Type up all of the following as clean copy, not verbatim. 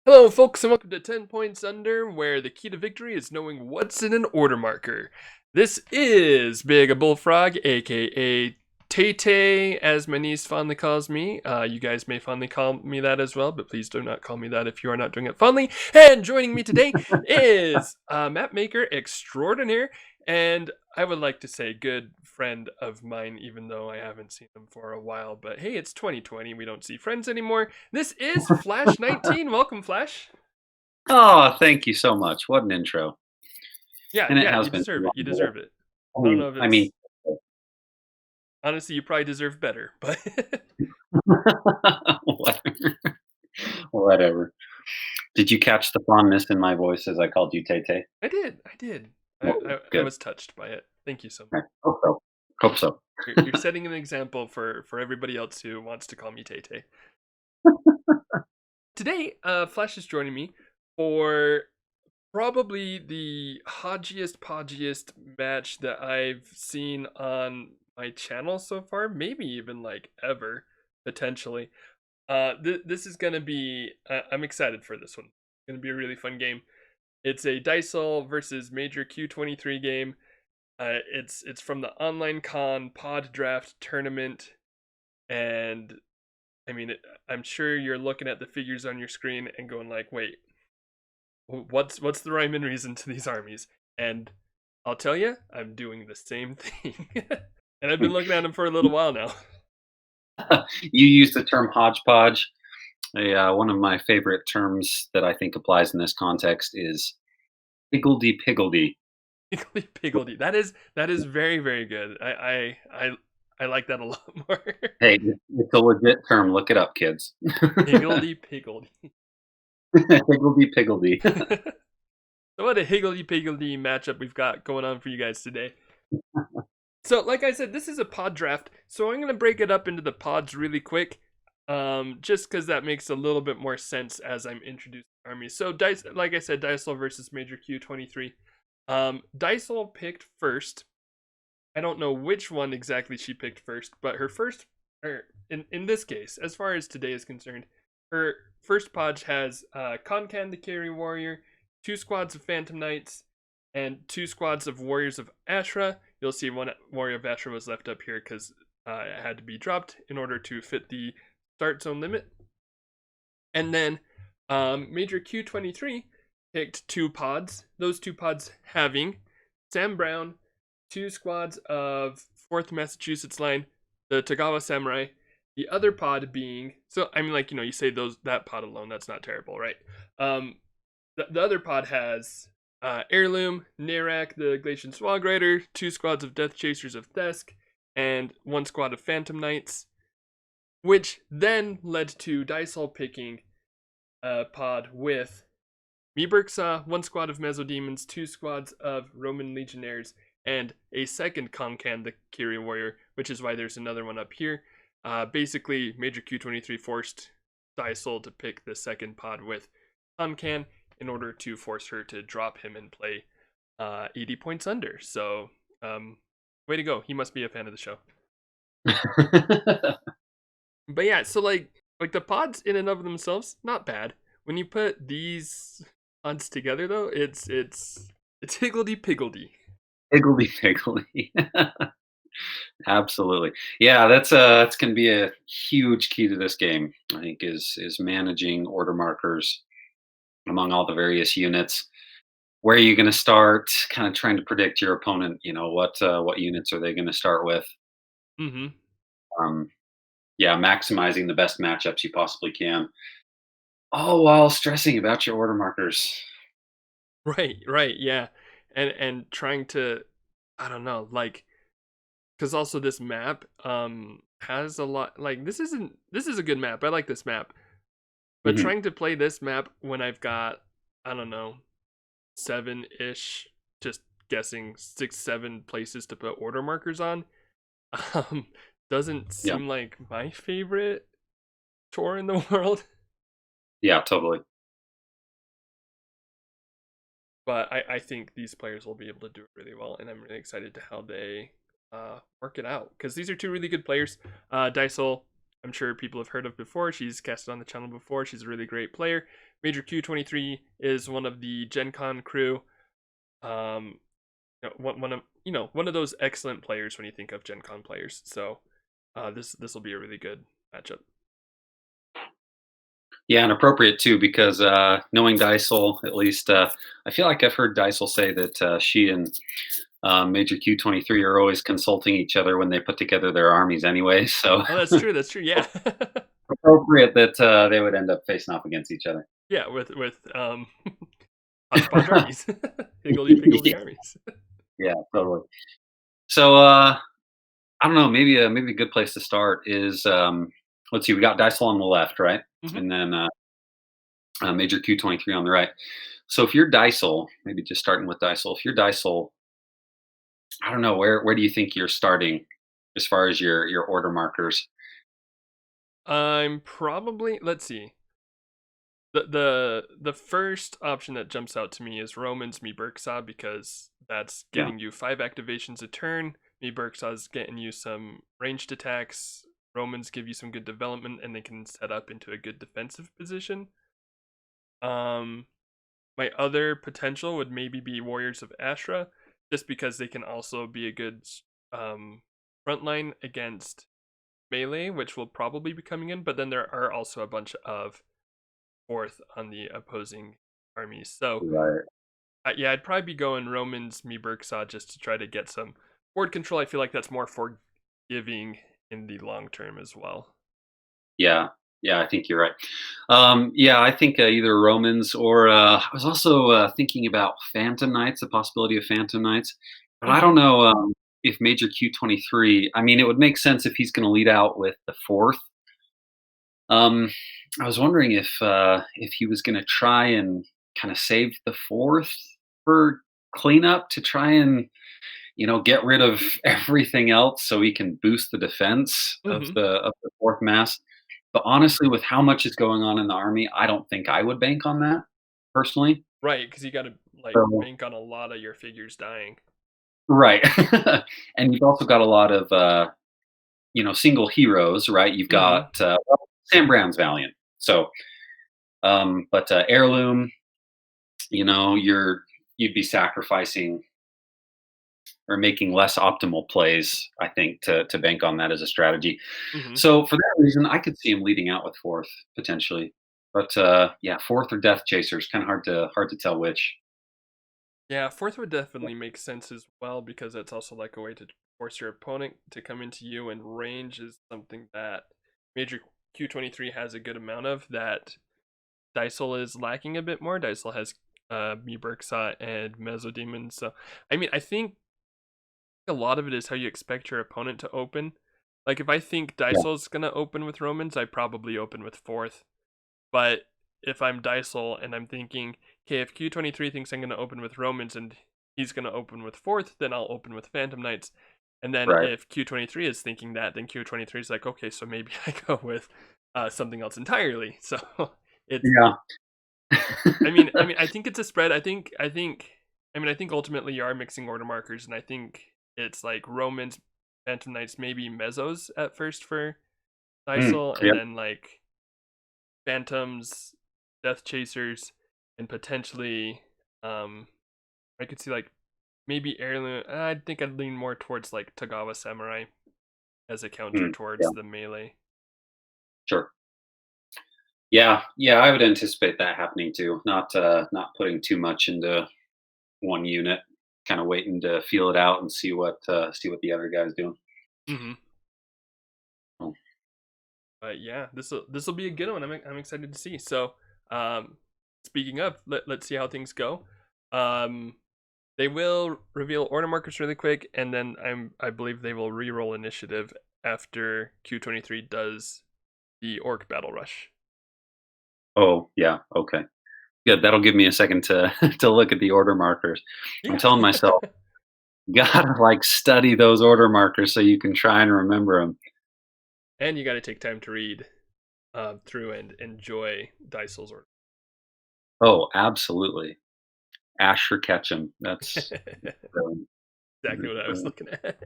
Hello, folks, and welcome to 10 Points Under, where the key to victory is knowing what's in an order marker. This is Big a Bullfrog, aka Tay, as my niece fondly calls me. You guys may fondly call me that as well, but please do not call me that if you are not doing it fondly. And joining me today is map maker extraordinaire, and I would like to say good friend of mine, even though I haven't seen him for a while. But hey, it's 2020, we don't see friends anymore. This is Flash 19. Welcome, Flash. Oh, thank you so much. What an intro. Yeah, And it yeah, has you been too deserve it. You long. deserve it. I I don't mean know if I mean it's honestly, you probably deserve better, but whatever. Whatever. Did you catch the fondness in my voice as I called you Tay Tay? I did. I did. I, Oh, I good. was touched by it. Thank you so much. I hope so. Hope so. You're setting an example for everybody else who wants to call me Tay Tay. Today, Flash is joining me for probably the hodgiest podgiest match that I've seen on my channel so far, maybe even like ever, potentially. This is gonna be. I'm excited for this one. It's gonna be a really fun game. It's a Dysole versus Major Q23 game. It's from the online con pod draft tournament, and I mean, I'm sure you're looking at the figures on your screen and going like, "Wait, what's the rhyme and reason to these armies?" And I'll tell you, I'm doing the same thing, and I've been looking at them for a little while now. You used the term hodgepodge. One of my favorite terms that I think applies in this context is higgledy-piggledy. Piggledy. That is very good. I like that a lot more. Hey, it's a legit term. Look it up, kids. Piggledy. Higgledy-piggledy. So what a higgledy matchup we've got going on for you guys today. So like I said, this is a pod draft, so I'm gonna break it up into the pods really quick. Just because that makes a little bit more sense as I'm introducing armies. So Dice, like I said, Dysole versus Major Q23. Dysole picked first. I don't know which one exactly she picked first, but her first, or in this case, as far as today is concerned, her first podge has Concan the Carry Warrior, two squads of Phantom Knights, and two squads of Warriors of Ashra. You'll see one Warrior of Ashra was left up here because it had to be dropped in order to fit the start zone limit. And then Major Q23 picked two pods. Those two pods having Sam Brown, two squads of 4th Massachusetts line, the Tagawa Samurai. The other pod being, so I mean, like, you say that pod alone, that's not terrible, right? The other pod has Heirloom, Narak, the Glacian Swag Rider, two squads of Death Chasers of Thesk, and one squad of Phantom Knights, which then led to Dysol picking a pod with Meeberksaw, one squad of Mesodemons, two squads of Roman Legionnaires, and a second Concan, the Kyrie Warrior, which is why there's another one up here. Basically, Major Q23 forced Dysol to pick the second pod with Concan in order to force her to drop him and play 80 points under. So, way to go. He must be a fan of the show. But yeah, so like the pods in and of themselves, not bad. When you put these pods together though, it's higgledy piggledy. Higgledy-piggledy. Absolutely. Yeah, that's gonna be a huge key to this game, I think, is managing order markers among all the various units. Where are you gonna start? Kind of trying to predict your opponent, what units are they gonna start with? Mm-hmm. Um, yeah, maximizing the best matchups you possibly can. All while stressing about your order markers. Right, yeah. And trying to, I don't know, like, because also this map has a lot, like, this is a good map. I like this map. But Mhm. trying to play this map when I've got, I don't know, seven-ish, just guessing 6, 7 places to put order markers on, um, doesn't Yeah. seem like my favorite chore in the world. Yeah, totally. But I think these players will be able to do it really well, and I'm really excited to how they work it out because these are two really good players. Dysol, I'm sure people have heard of before. She's casted on the channel before. She's a really great player. Major Q23 is one of the Gen Con crew. Um, one of one of those excellent players when you think of Gen Con players. So this will be a really good matchup. Yeah, and appropriate too because knowing Dysole, at least I feel like I've heard Dysole say that she and Major Q23 are always consulting each other when they put together their armies anyway. So Oh, that's true. That's true. Yeah, appropriate that they would end up facing off against each other. yeah. With hodgepodge armies, higgledy piggledy Yeah, armies. yeah, totally. So I don't know. Maybe a good place to start is let's see. We got Dysol on the left, right, Hmm. and then Major Q23 on the right. So if you're Dysol, maybe just starting with Dysol. If you're Dysol, I don't know where do you think you're starting as far as your order markers? I'm probably, let's see. The first option that jumps out to me is Roman's Mi Berksa, because that's Yeah, getting you 5 activations a turn. Mi Berksa's getting you some ranged attacks. Romans give you some good development, and they can set up into a good defensive position. Um, my other potential would maybe be Warriors of Ashra, just because they can also be a good front line against melee, which will probably be coming in. But then there are also a bunch of fourth on the opposing armies. So right. yeah, I'd probably be going Romans Mi Berksa just to try to get some board control. I feel like that's more forgiving in the long term as well. Yeah, yeah, I think you're right. Yeah, I think either Romans or I was also thinking about Phantom Knights, the possibility of Phantom Knights, but I Hmm. don't know if Major Q23. I mean, it would make sense if he's going to lead out with the fourth. Um, I was wondering if he was going to try and kind of save the fourth for cleanup to try and get rid of everything else so he can boost the defense of Hmm. the fourth mass. But honestly, with how much is going on in the army, I don't think I would bank on that personally. Right, because you got to like So bank on a lot of your figures dying. right, and you've also got a lot of single heroes, right? You've Hmm. got well, Sam Brown's Valiant, so but heirloom, you'd be sacrificing or making less optimal plays, I think, to bank on that as a strategy. Hmm. So for that reason, I could see him leading out with fourth potentially. But yeah, fourth or Death Chasers, kind of hard to tell which. Yeah, fourth would definitely make sense as well, because it's also like a way to force your opponent to come into you, and range is something that Major Q23 has a good amount of that Dysel is lacking a bit more. Dysel has Mi Berksa and Mesodemon. So I mean, I think a lot of it is how you expect your opponent to open. Like if I think Yeah, Dysel's gonna open with Romans, I probably open with fourth. But if I'm Dysel and I'm thinking, okay, if Q23 thinks I'm gonna open with Romans and he's gonna open with fourth, then I'll open with Phantom Knights. And then right. if Q23 is thinking that, then Q23 is like, okay, so maybe I go with something else entirely. So it's Yeah. I think it's a spread. I think ultimately you are mixing order markers, and I think it's like Romans, Phantom Knights, maybe Mezzos at first for Dysel, and Yeah. then like Phantoms, Death Chasers, and potentially, um, I could see like maybe Heirloom. I think I'd lean more towards like Tagawa Samurai as a counter Yeah. towards the melee. Sure. Yeah. Yeah. I would anticipate that happening too. Not putting too much into one unit. Kind of waiting to feel it out and see what the other guy's doing. Hmm. Oh, But yeah, this will be a good one. I'm excited to see. So, um, speaking of, let's see how things go. Um, they will reveal order markers really quick, and then I believe they will re-roll initiative after Q23 does the Orc Battle Rush. oh, yeah. Okay. Good. That'll give me a second to to look at the order markers. I'm Yeah, telling myself, you gotta like study those order markers so you can try and remember them. and you got to take time to read through and enjoy Dysel's order. Oh, absolutely. Asher Ketchum. That's brilliant. exactly what I was looking at.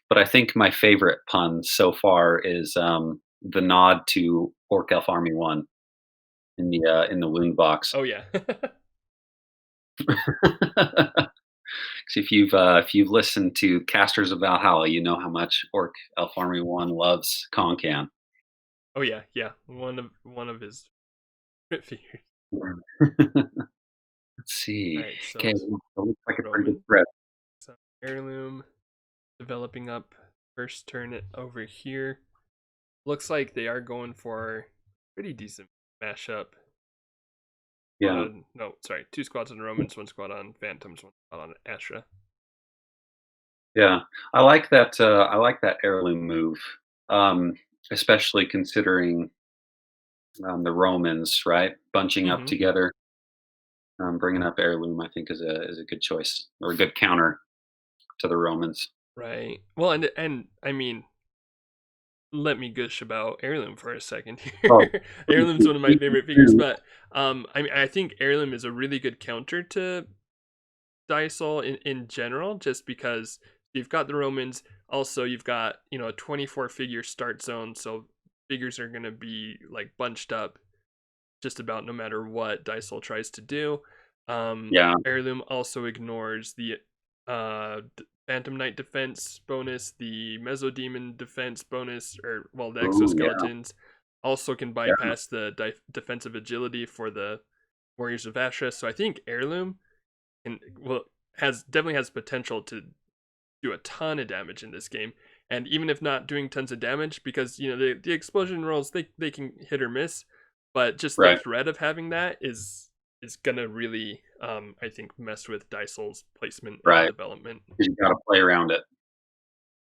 But I think my favorite pun so far is, the nod to Orc Elf Army 1 in the wound box. Oh, yeah. 'Cause if you've listened to Casters of Valhalla, you know how much Orc Elf Army 1 loves Concan. Oh, yeah, yeah. One of his figures. Let's see. Alright, so Okay, it's that looks like a pretty good Roman. thread. So heirloom developing up. First turn it over here. Looks like they are going for pretty decent mashup. Yeah, No, sorry, two squads on Romans, one squad on Phantoms, one squad on Astra. yeah. I like that heirloom move, um, especially considering, the Romans, right? Bunching up Mm-hmm. together, bringing up heirloom, I think is a good choice or a good counter to the Romans. Right. Well, and I mean, let me gush about heirloom for a second Oh, here. please Heirloom's one of my favorite figures, do. but I mean, I think heirloom is a really good counter to Dysole in general, just because you've got the Romans. Also, you've got a 24 figure start zone, so figures are gonna be like bunched up just about no matter what Dysol tries to do. Yeah. Heirloom also ignores the Phantom Knight defense bonus, the Meso-Demon defense bonus, or well, the Ooh, yeah, exoskeletons. Also can yeah, bypass the defensive agility for the Warriors of Ashra. So I think Heirloom can well has definitely has potential to do a ton of damage in this game. And even if not doing tons of damage, because the explosion rolls they can hit or miss, but just the right, threat of having that is gonna really I think mess with Dysol's placement and right. development. 'Cause you gotta play around it.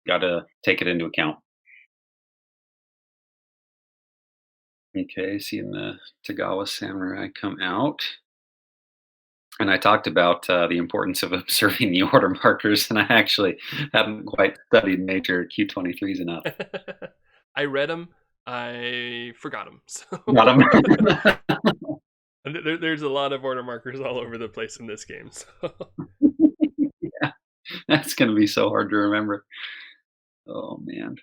Gotta take it into account. Okay, seeing the Tagawa Samurai come out. And I talked about, the importance of observing the order markers, and I actually haven't quite studied Major Q23s enough. I read them, I forgot them. So Got 'em. there's a lot of order markers all over the place in this game. So Yeah, that's gonna be so hard to remember. Oh, man.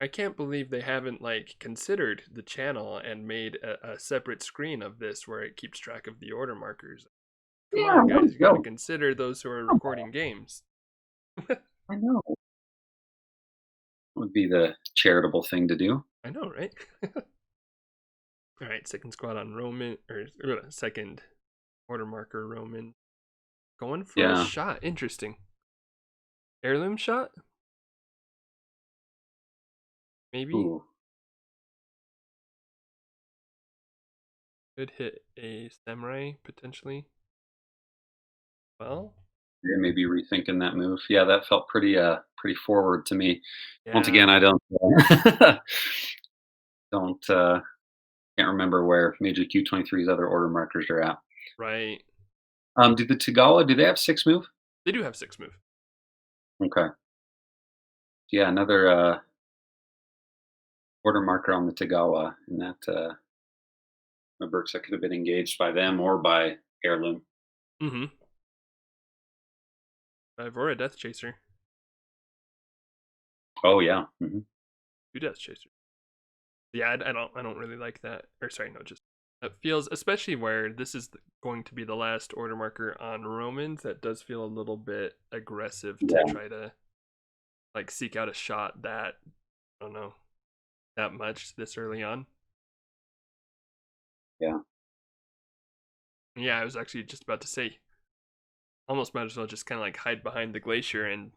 I can't believe they haven't like considered the channel and made a separate screen of this where it keeps track of the order markers. Come Yeah, on, way guys, to you got to go. consider those who are Come recording games. on, I know. Would be the charitable thing to do. I know, right? All right, second squad on Roman, or second order marker Roman. Going for a Yeah. shot. Interesting. Heirloom shot? Maybe? Ooh. Could hit a samurai, potentially. Well, Yeah, maybe rethinking that move. Yeah, that felt pretty forward to me. Once yeah, again, I don't, don't, can't remember where Major Q23's other order markers are at. right. Did the Tagawa, do they have 6 move? They do have six move. Okay. Yeah, another, order marker on the Tagawa, and that, Berksa could have been engaged by them or by Heirloom. Mm hmm. Or a Death Chaser. Oh, yeah. Mhm. Two Death Chasers. Yeah, I don't really like that. Or sorry, no, just that feels, especially where this is going to be the last order marker on Romans. That does feel a little bit aggressive to Yeah, try to like seek out a shot that I don't know that much this early on. yeah. Yeah, I was actually just about to say, almost might as well just kind of like hide behind the glacier and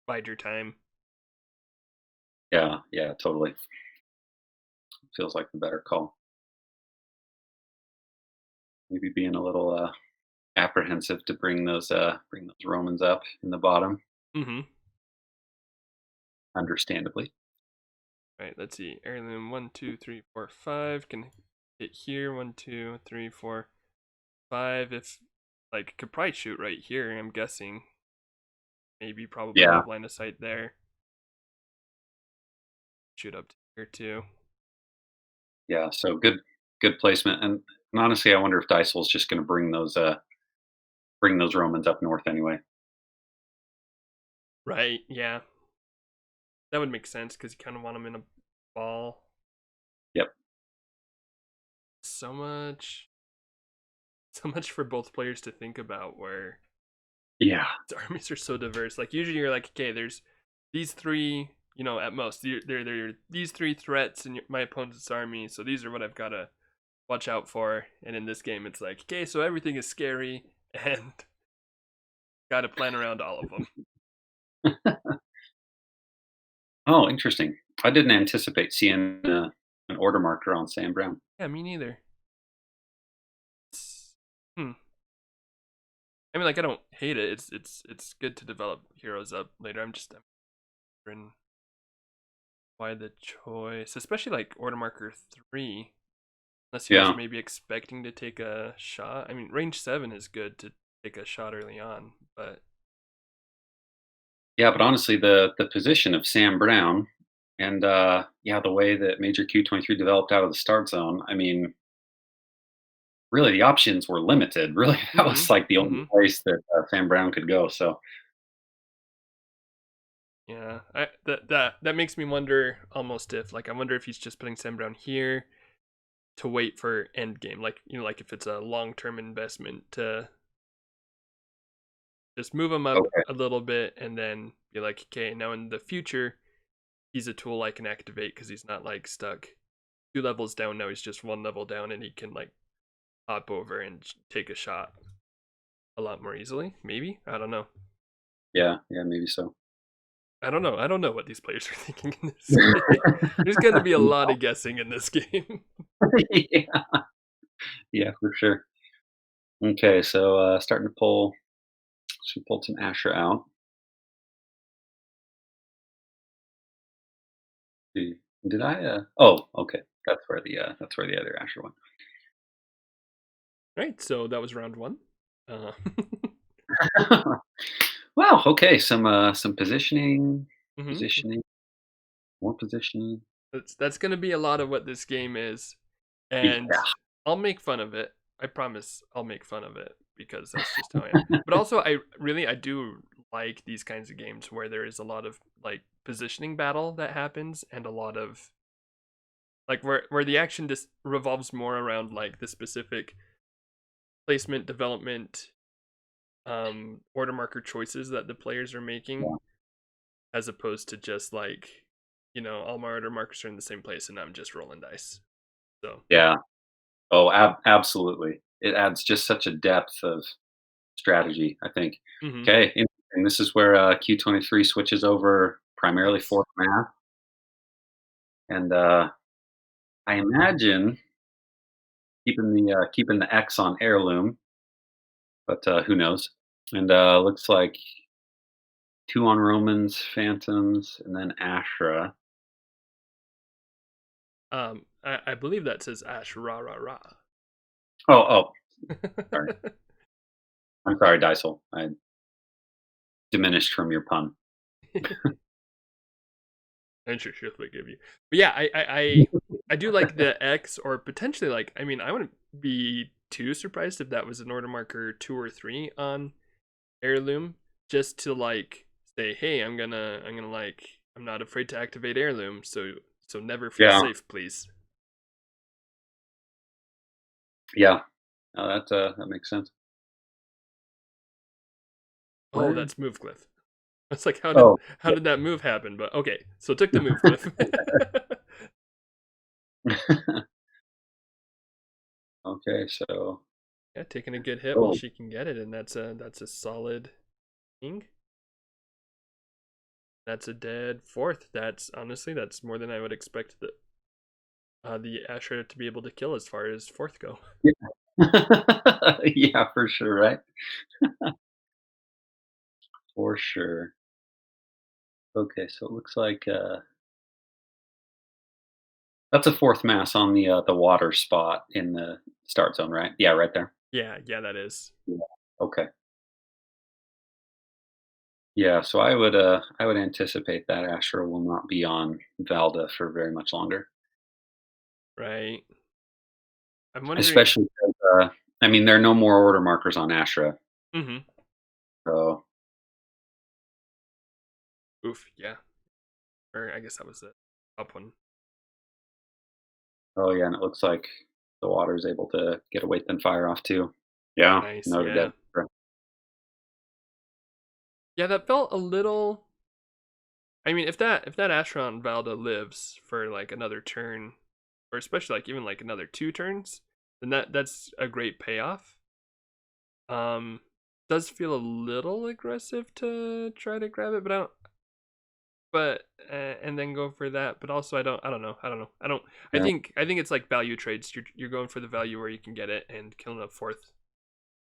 bide your time. Yeah, yeah, totally. Feels like the better call. Maybe being a little, apprehensive to bring those Romans up in the bottom, Mm-hmm. understandably. All right, let's see. Heirloom 1, 2, 3, 4, 5 can hit here. 1, 2, 3, 4, 5. If like could probably shoot right here. I'm guessing. Maybe probably Yeah, have line of sight there. Shoot up to here too. yeah, so good placement, and honestly, I wonder if Dysel's just gonna bring those, bring those Romans up north anyway. Right, yeah. That would make sense because you kind of want them in a ball. Yep. So much, so much for both players to think about. Where Yeah. the armies are so diverse. Like usually you're like, okay, there's these three, at most there are these three threats in my opponent's army, so these are what I've got to watch out for. And in this game, it's like, okay, so everything is scary and got to plan around all of them. Oh, interesting. I didn't anticipate seeing an order marker on Sam Brown. Yeah, me neither. Hmm. I mean, like I don't hate it. It's good to develop heroes up later. I'm wondering why the choice, especially like order marker 3. Unless he was Yeah. maybe expecting to take a shot. I mean, range 7 is good to take a shot early on, but Yeah, but honestly, the position of Sam Brown and yeah, the way that Major Q23 developed out of the start zone, I mean, really the options were limited. Really, that mm-hmm, was like the only mm-hmm. place that Sam Brown could go. So Yeah, that makes me wonder almost if like I wonder if he's just putting Sam Brown here to wait for end game, like like if it's a long term investment to just move him up okay, a little bit and then be like, okay, now in the future he's a tool I can activate because he's not like stuck 2 levels down. Now he's just 1 level down and he can like hop over and take a shot a lot more easily. Maybe, I don't know. yeah, yeah, maybe so. I don't know. I don't know what these players are thinking in this game. There's going to be a lot of guessing in this game. Yeah, yeah, for sure. Okay, so starting to pull. She pulled some Asher out. Did did I? Oh, okay. That's where the other Asher went. Right. So that was round 1. Uh, Wow. Okay. Some positioning, mhm. positioning, more positioning. That's going to be a lot of what this game is, and Yeah. I'll make fun of it. I promise I'll make fun of it because that's just how I am. But also, I do like these kinds of games where there is a lot of like positioning battle that happens, and a lot of like where the action just revolves more around like the specific placement, development, order marker choices that the players are making, Yeah. as opposed to just like, all my order markers are in the same place and I'm just rolling dice. So, Yeah. Oh, absolutely. It adds just such a depth of strategy, I think. hmm Okay. And this is where Q23 switches over primarily yes. fourth math. And I imagine keeping the X on heirloom, but who knows? And looks like two on Romans, Phantoms, and then Ashra. I believe that says Ash Ra Ra Ra. Oh, oh, sorry. I'm sorry, Dysole. I diminished from your pun. I'm sure she'll forgive you. But yeah, I do like the X, or potentially like, I mean, I wouldn't be too surprised if that was an order marker 2 or 3 on heirloom, just to like say, hey, I'm gonna like, I'm not afraid to activate heirloom, so never feel Yeah, safe, please. yeah. No, that makes sense. Oh, Where? that's move glyph. It's like Oh, how did that move happen? But okay, so took the move glyph. yeah. Okay, so Yeah, taking a good hit while oh, she can get it, and that's a solid king. That's a dead fourth. That's honestly that's more than I would expect the Asher to be able to kill as far as fourth go. yeah. Yeah, for sure, right? For sure. Okay, so it looks like that's a fourth mass on the water spot in the start zone, right? Yeah, right there. Yeah, yeah, that is Yeah. Okay. Yeah, so I would anticipate that Asher will not be on Valda for very much longer. right. I'm wondering. Especially 'cause, I mean, there are no more order markers on Ashra. Mhm. So, Oof, yeah. Or I guess that was the top one. oh yeah, and it looks like the water is able to get a weight than fire off too. Yeah, Nice, noted yeah. that. Yeah, that felt a little. I mean, if that Asheron Valda lives for like another turn, or especially like even like another 2 turns, then that's a great payoff. Um, does feel a little aggressive to try to grab it, but I don't. But and then go for that. But also, I don't know. I don't. I Yeah, think I think it's like value trades. You're going for the value where you can get it, and killing a fourth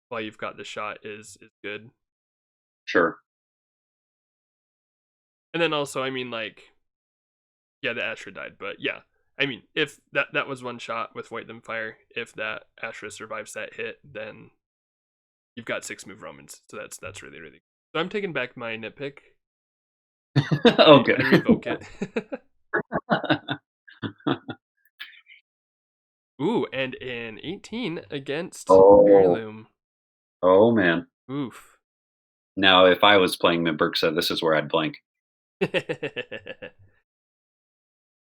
while you've got the shot is good. sure. And then also, I mean, like, yeah, the Astra died, but yeah, I mean, if that was one shot with White Them Fire, if that Astra survives that hit, then you've got 6 move Romans. So that's really really. So I'm taking back my nitpick. Oh, I good. revoke it. Ooh, and an 18 against Oh, Heirloom. oh man. Oof. Now, if I was playing Mimberxa, this is where I'd blink.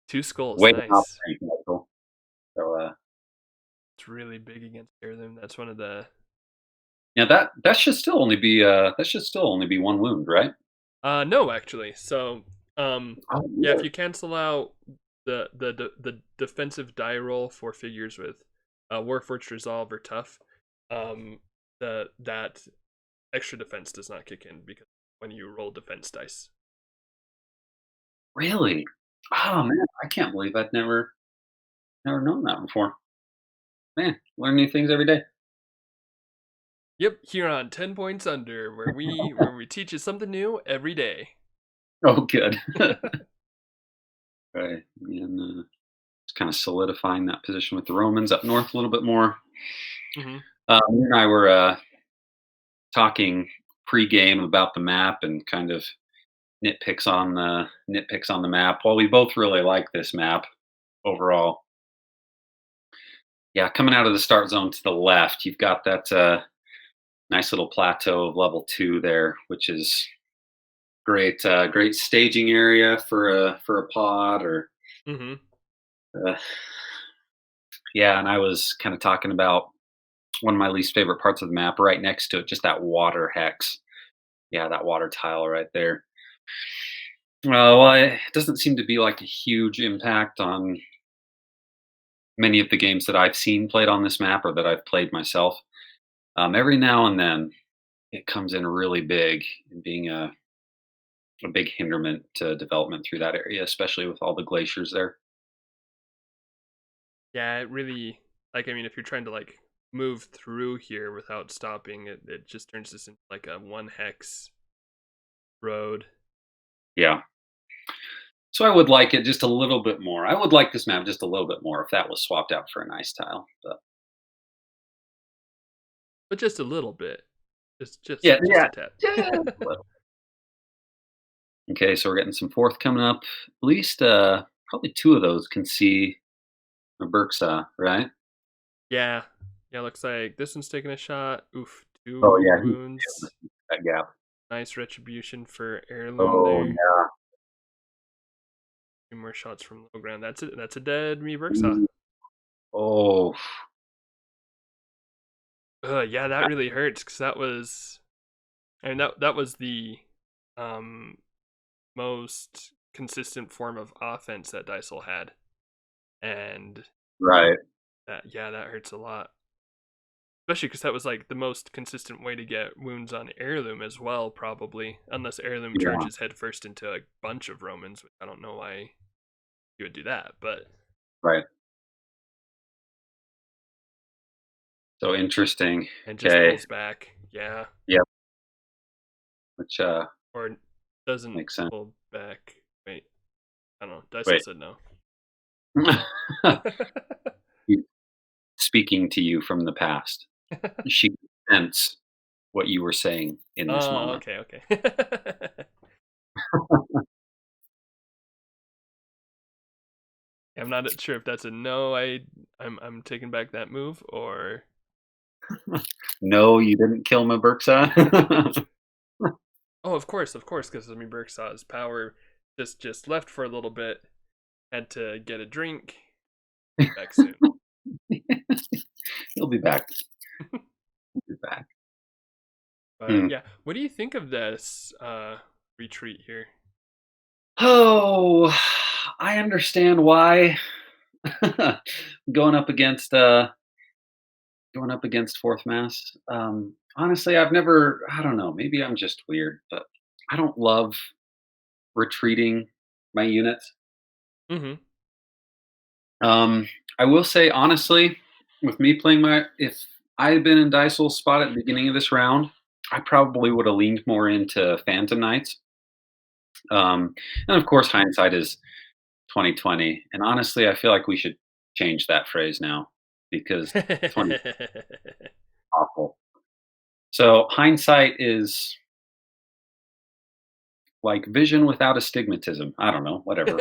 2 skulls, Way off nice. rank, Michael. So, It's really big against Heirloom. That's one of the. yeah, that should still only be 1 wound, right? No, actually. So, Oh, yeah, if really? you cancel out the defensive die roll for figures with Warforged Resolve or Tough, the that extra defense does not kick in because when you roll defense dice. Really? Oh, man, I can't believe I've never known that before. Man, learn new things every day. Yep, here on 10 Points Under, where we teach you something new every day. Oh, good. Right, and, just kinda solidifying that position with the Romans up north a little bit more. Hmm. You and I were, talking pregame about the map and kind of nitpicks on the map. While we both really like this map overall, yeah, coming out of the start zone to the left, you've got that nice little plateau of level 2 there, which is great. Great staging area for a pod or Hmm. uh, yeah. And I was kind of talking about one of my least favorite parts of the map right next to it, just that water hex. Yeah, that water tile right there. Well, it doesn't seem to be like a huge impact on many of the games that I've seen played on this map or that I've played myself. Every now and then, it comes in really big and being a big hindrance to development through that area, especially with all the glaciers there. Yeah, it really like I mean, if you're trying to like move through here without stopping, it just turns this into like a 1 hex road. Yeah. So I would like it just a little bit more. I would like this map just a little bit more if that was swapped out for an ice tile. But But just a little bit. Just just yeah, just yeah, a tad. yeah. Okay, so we're getting some fourth coming up. At least probably 2 of those can see a Berksa, right? Yeah. Yeah, looks like this one's taking a shot. Oof, Oh 2 yeah, he's able to wounds. see that gap. Nice retribution for Heirloom Oh there. yeah. 2 more shots from low ground. That's it. That's a dead me Verxa. Ooh. Oh, Yeah, that really hurts because that was I mean that was the um most consistent form of offense that Dysole had. And right. that hurts a lot. Especially because that was like the most consistent way to get wounds on Heirloom as well, probably. Unless Heirloom Yeah, charges headfirst into a bunch of Romans, which I don't know why you would do that, but right. So interesting. and just Okay. pulls back. Yeah. Yep. Which Or doesn't makes sense. pull back. Wait, I don't know. Dysol Wait. said no. He's speaking to you from the past. She can sense what you were saying in this Oh, moment. okay, okay. I'm not sure if that's a no. I'm taking back that move or No, you didn't kill my Berksa. Oh, of course, because I mean, Burke saw his power just left for a little bit, had to get a drink, be back soon. He'll be back. He'll be back. But Hmm. yeah, what do you think of this retreat here? Oh, I understand why. Going up against fourth mass. Honestly, I've never. I don't know. Maybe I'm just weird, but I don't love retreating my units. Mm-hmm. Um, I will say honestly, with me playing if I had been in Dysol's spot at the beginning of this round, I probably would have leaned more into Phantom Knights. And of course, hindsight is 2020. And honestly, I feel like we should change that phrase now because 20 awful. So hindsight is like vision without astigmatism. I don't know, whatever.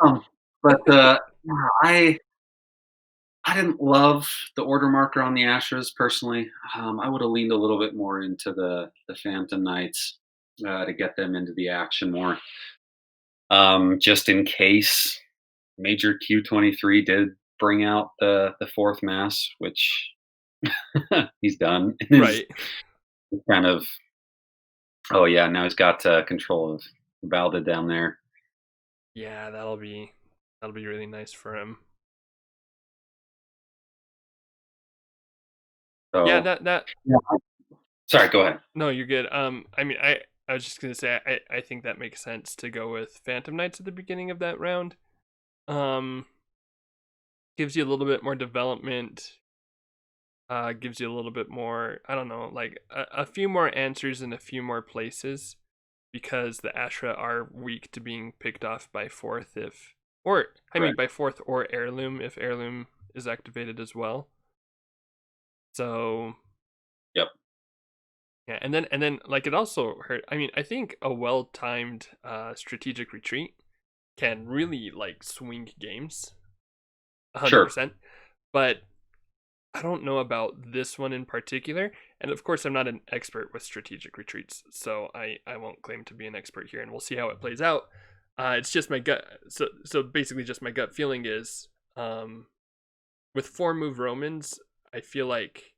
um, but yeah, I didn't love the order marker on the Astros personally. I would have leaned a little bit more into the Phantom Knights to get them into the action more, just in case Major Q23 did bring out the fourth mass, which he's done, and is Right. kind of oh yeah, now he's got control of Valda down there. Yeah, that'll be really nice for him. Yeah, So that yeah. Sorry, go ahead. no, you're good. I mean, I was just gonna say I think that makes sense to go with Phantom Knights at the beginning of that round. Um, gives you a little bit more development. Gives you a little bit more. I don't know, like a few more answers in a few more places, because the Ashra are weak to being picked off by fourth if, or I mean Correct. by fourth or heirloom if heirloom is activated as well. So Yep. yeah, and then like it also hurt. I mean, I think a well timed strategic retreat can really like swing games, Sure. 100%. But I don't know about this one in particular, and of course I'm not an expert with strategic retreats, so I won't claim to be an expert here, and we'll see how it plays out. It's just my gut. So basically, just my gut feeling is, um, with 4 move Romans, I feel like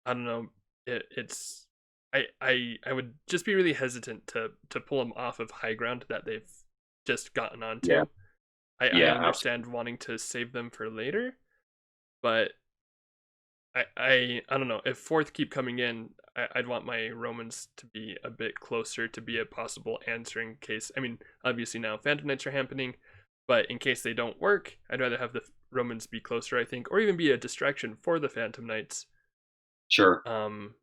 I don't know. It's I would just be really hesitant to pull them off of high ground that they've just gotten Yeah. onto. I Yeah. understand wanting to save them for later, but I don't know, if fourth keep coming in, I'd want my Romans to be a bit closer to be a possible answering case. I mean, obviously now Phantom Knights are happening, but in case they don't work, I'd rather have the Romans be closer, I think, or even be a distraction for the Phantom Knights. Sure. Um,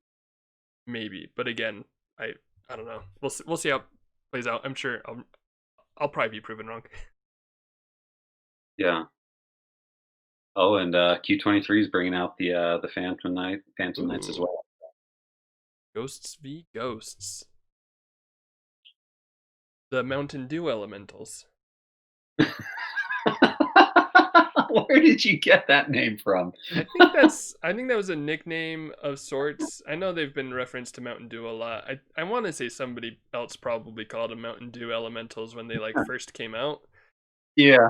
maybe, but again, I don't know. We'll see how it plays out. I'm sure I'll probably be proven wrong. Yeah. Oh, and Q23 is bringing out the Phantom Knights as Ooh, well. Ghosts v Ghosts, the Mountain Dew elementals. Where did you get that name from? I think that was a nickname of sorts. I know they've been referenced to Mountain Dew a lot. I want to say somebody else probably called them Mountain Dew Elementals when they like first came out. Yeah,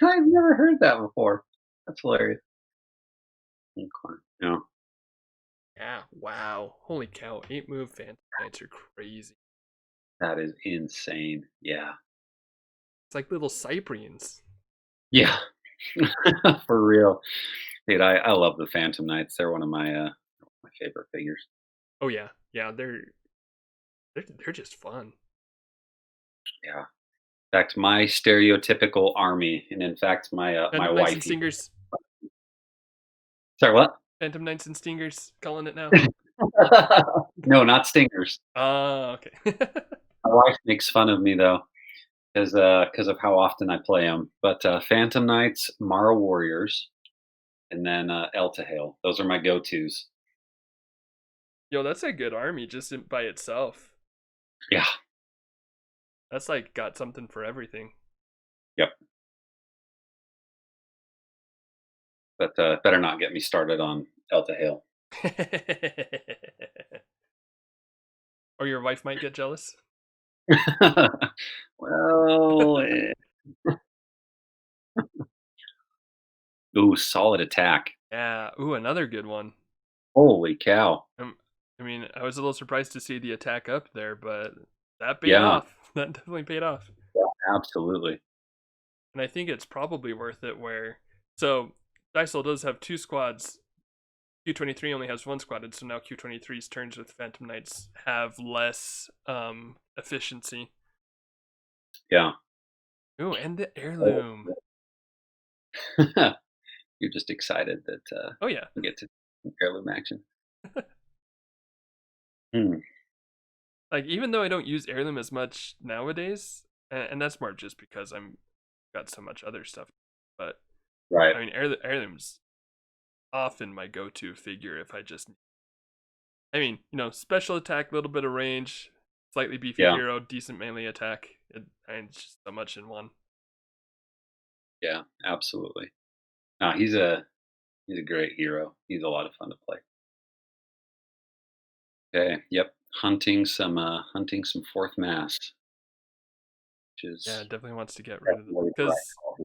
I've never heard that before. That's hilarious. Okay. Yeah, Yeah, wow. Holy cow. 8 move Phantom Knights are crazy. that is insane. Yeah, It's like little Cyprians. yeah, for real, dude. I love the Phantom Knights. They're one of my favorite figures. Oh yeah. Yeah, they're just fun. Yeah. In fact, my stereotypical army, and in fact, my Phantom Knights and wifey. Stingers. Sorry, what? Phantom Knights and Stingers, calling it now. No, not stingers. Oh, okay. My wife makes fun of me though, because of how often I play them. But Phantom Knights, Mara Warriors, and then El Tahil. Those are my go-tos. Yo, that's a good army just by itself. Yeah. That's like got something for everything. Yep. but better not get me started on Delta Hail. Or your wife might get jealous. Well, ooh, solid attack. Yeah. Ooh, another good one. Holy cow. Um, I mean, I was a little surprised to see the attack up there, but that paid Yeah, off. That definitely paid off. yeah, absolutely. And I think it's probably worth it where so Dysol does have two squads. Q23 only has one squad, and so now Q23's turns with Phantom Knights have less efficiency. Yeah. Ooh, and the Oh, heirloom. you're just excited that Oh yeah. we get to heirloom action. Hmm. Like even though I don't use heirloom as much nowadays, and that's more just because I'm got so much other stuff. But Right. I mean, heirloom's often my go-to figure if I just. I mean, special attack, little bit of range, slightly beefy Yeah. hero, decent melee attack, and it's just so much in one. Yeah. Absolutely. No, he's a great hero. He's a lot of fun to play. Okay. Yep. Hunting some fourth mass, which Yeah, is definitely wants to get rid of it definitely the right because call.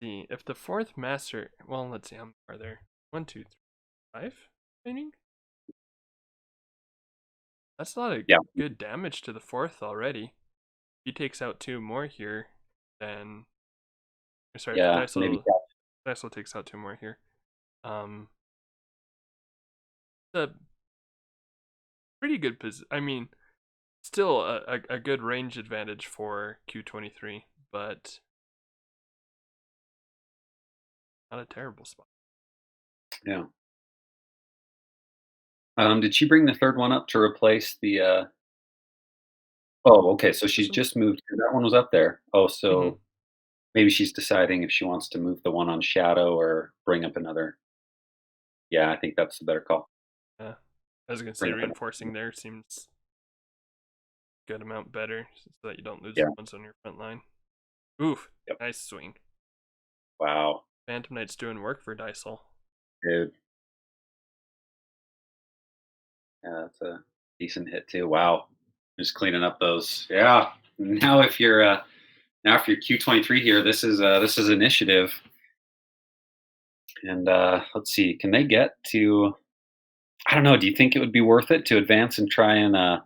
the if the fourth master, well, let's see how many are there. One, two, three, five. Meaning that's a lot of Yeah. good damage to the fourth already. He takes out two more here, then sorry, if Yeah. Maybe. Dysol takes out two more here. The pretty good position. I mean, still a good range advantage for Q23, but not a terrible spot. Yeah. Did she bring the third one up to replace the? Oh, okay. So This she's one? just moved. That one was up there. Oh, Mm-hmm. so maybe she's deciding if she wants to move the one on Shadow or bring up another. Yeah, I think that's the better call. Yeah. I was gonna say Bring up another. reinforcing there seems good amount better so that you don't lose Yeah. the ones on your front line. Oof, Yep. nice swing. Wow, Phantom Knight's doing work for Dysol. dude. Yeah, that's a decent hit too. Wow, just cleaning up those. Yeah. Now if you're Q23 here, this is initiative. And let's see, can they get to? I don't know. Do you think it would be worth it to advance and try and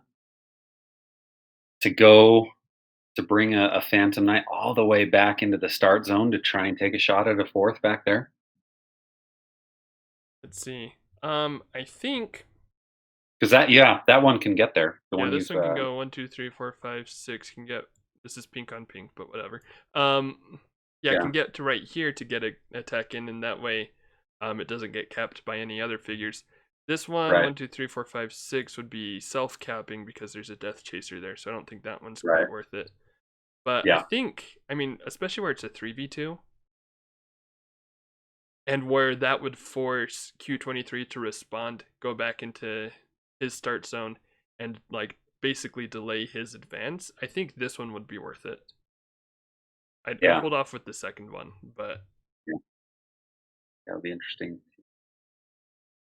to go to bring a Phantom Knight all the way back into the start zone to try and take a shot at a fourth back there? Let's see. I think Because that one can get there. The yeah, one this you've one can go 1, 2, 3, 4, 5, 6. Can get this is pink on pink, but whatever. Yeah, yeah, can get to right here to get a attack in, and that way, it doesn't get capped by any other figures. This one, right, 1, 2, 3, 4, 5, 6 would be self-capping because there's a Death Chaser there, so I don't think that one's right, quite worth it. But yeah, I mean, especially where it's a 3v2, and where that would force Q23 to respond, go back into his start zone, and like basically delay his advance. I think this one would be worth it. I'd yeah, hold off with the second one, but yeah. That would be interesting.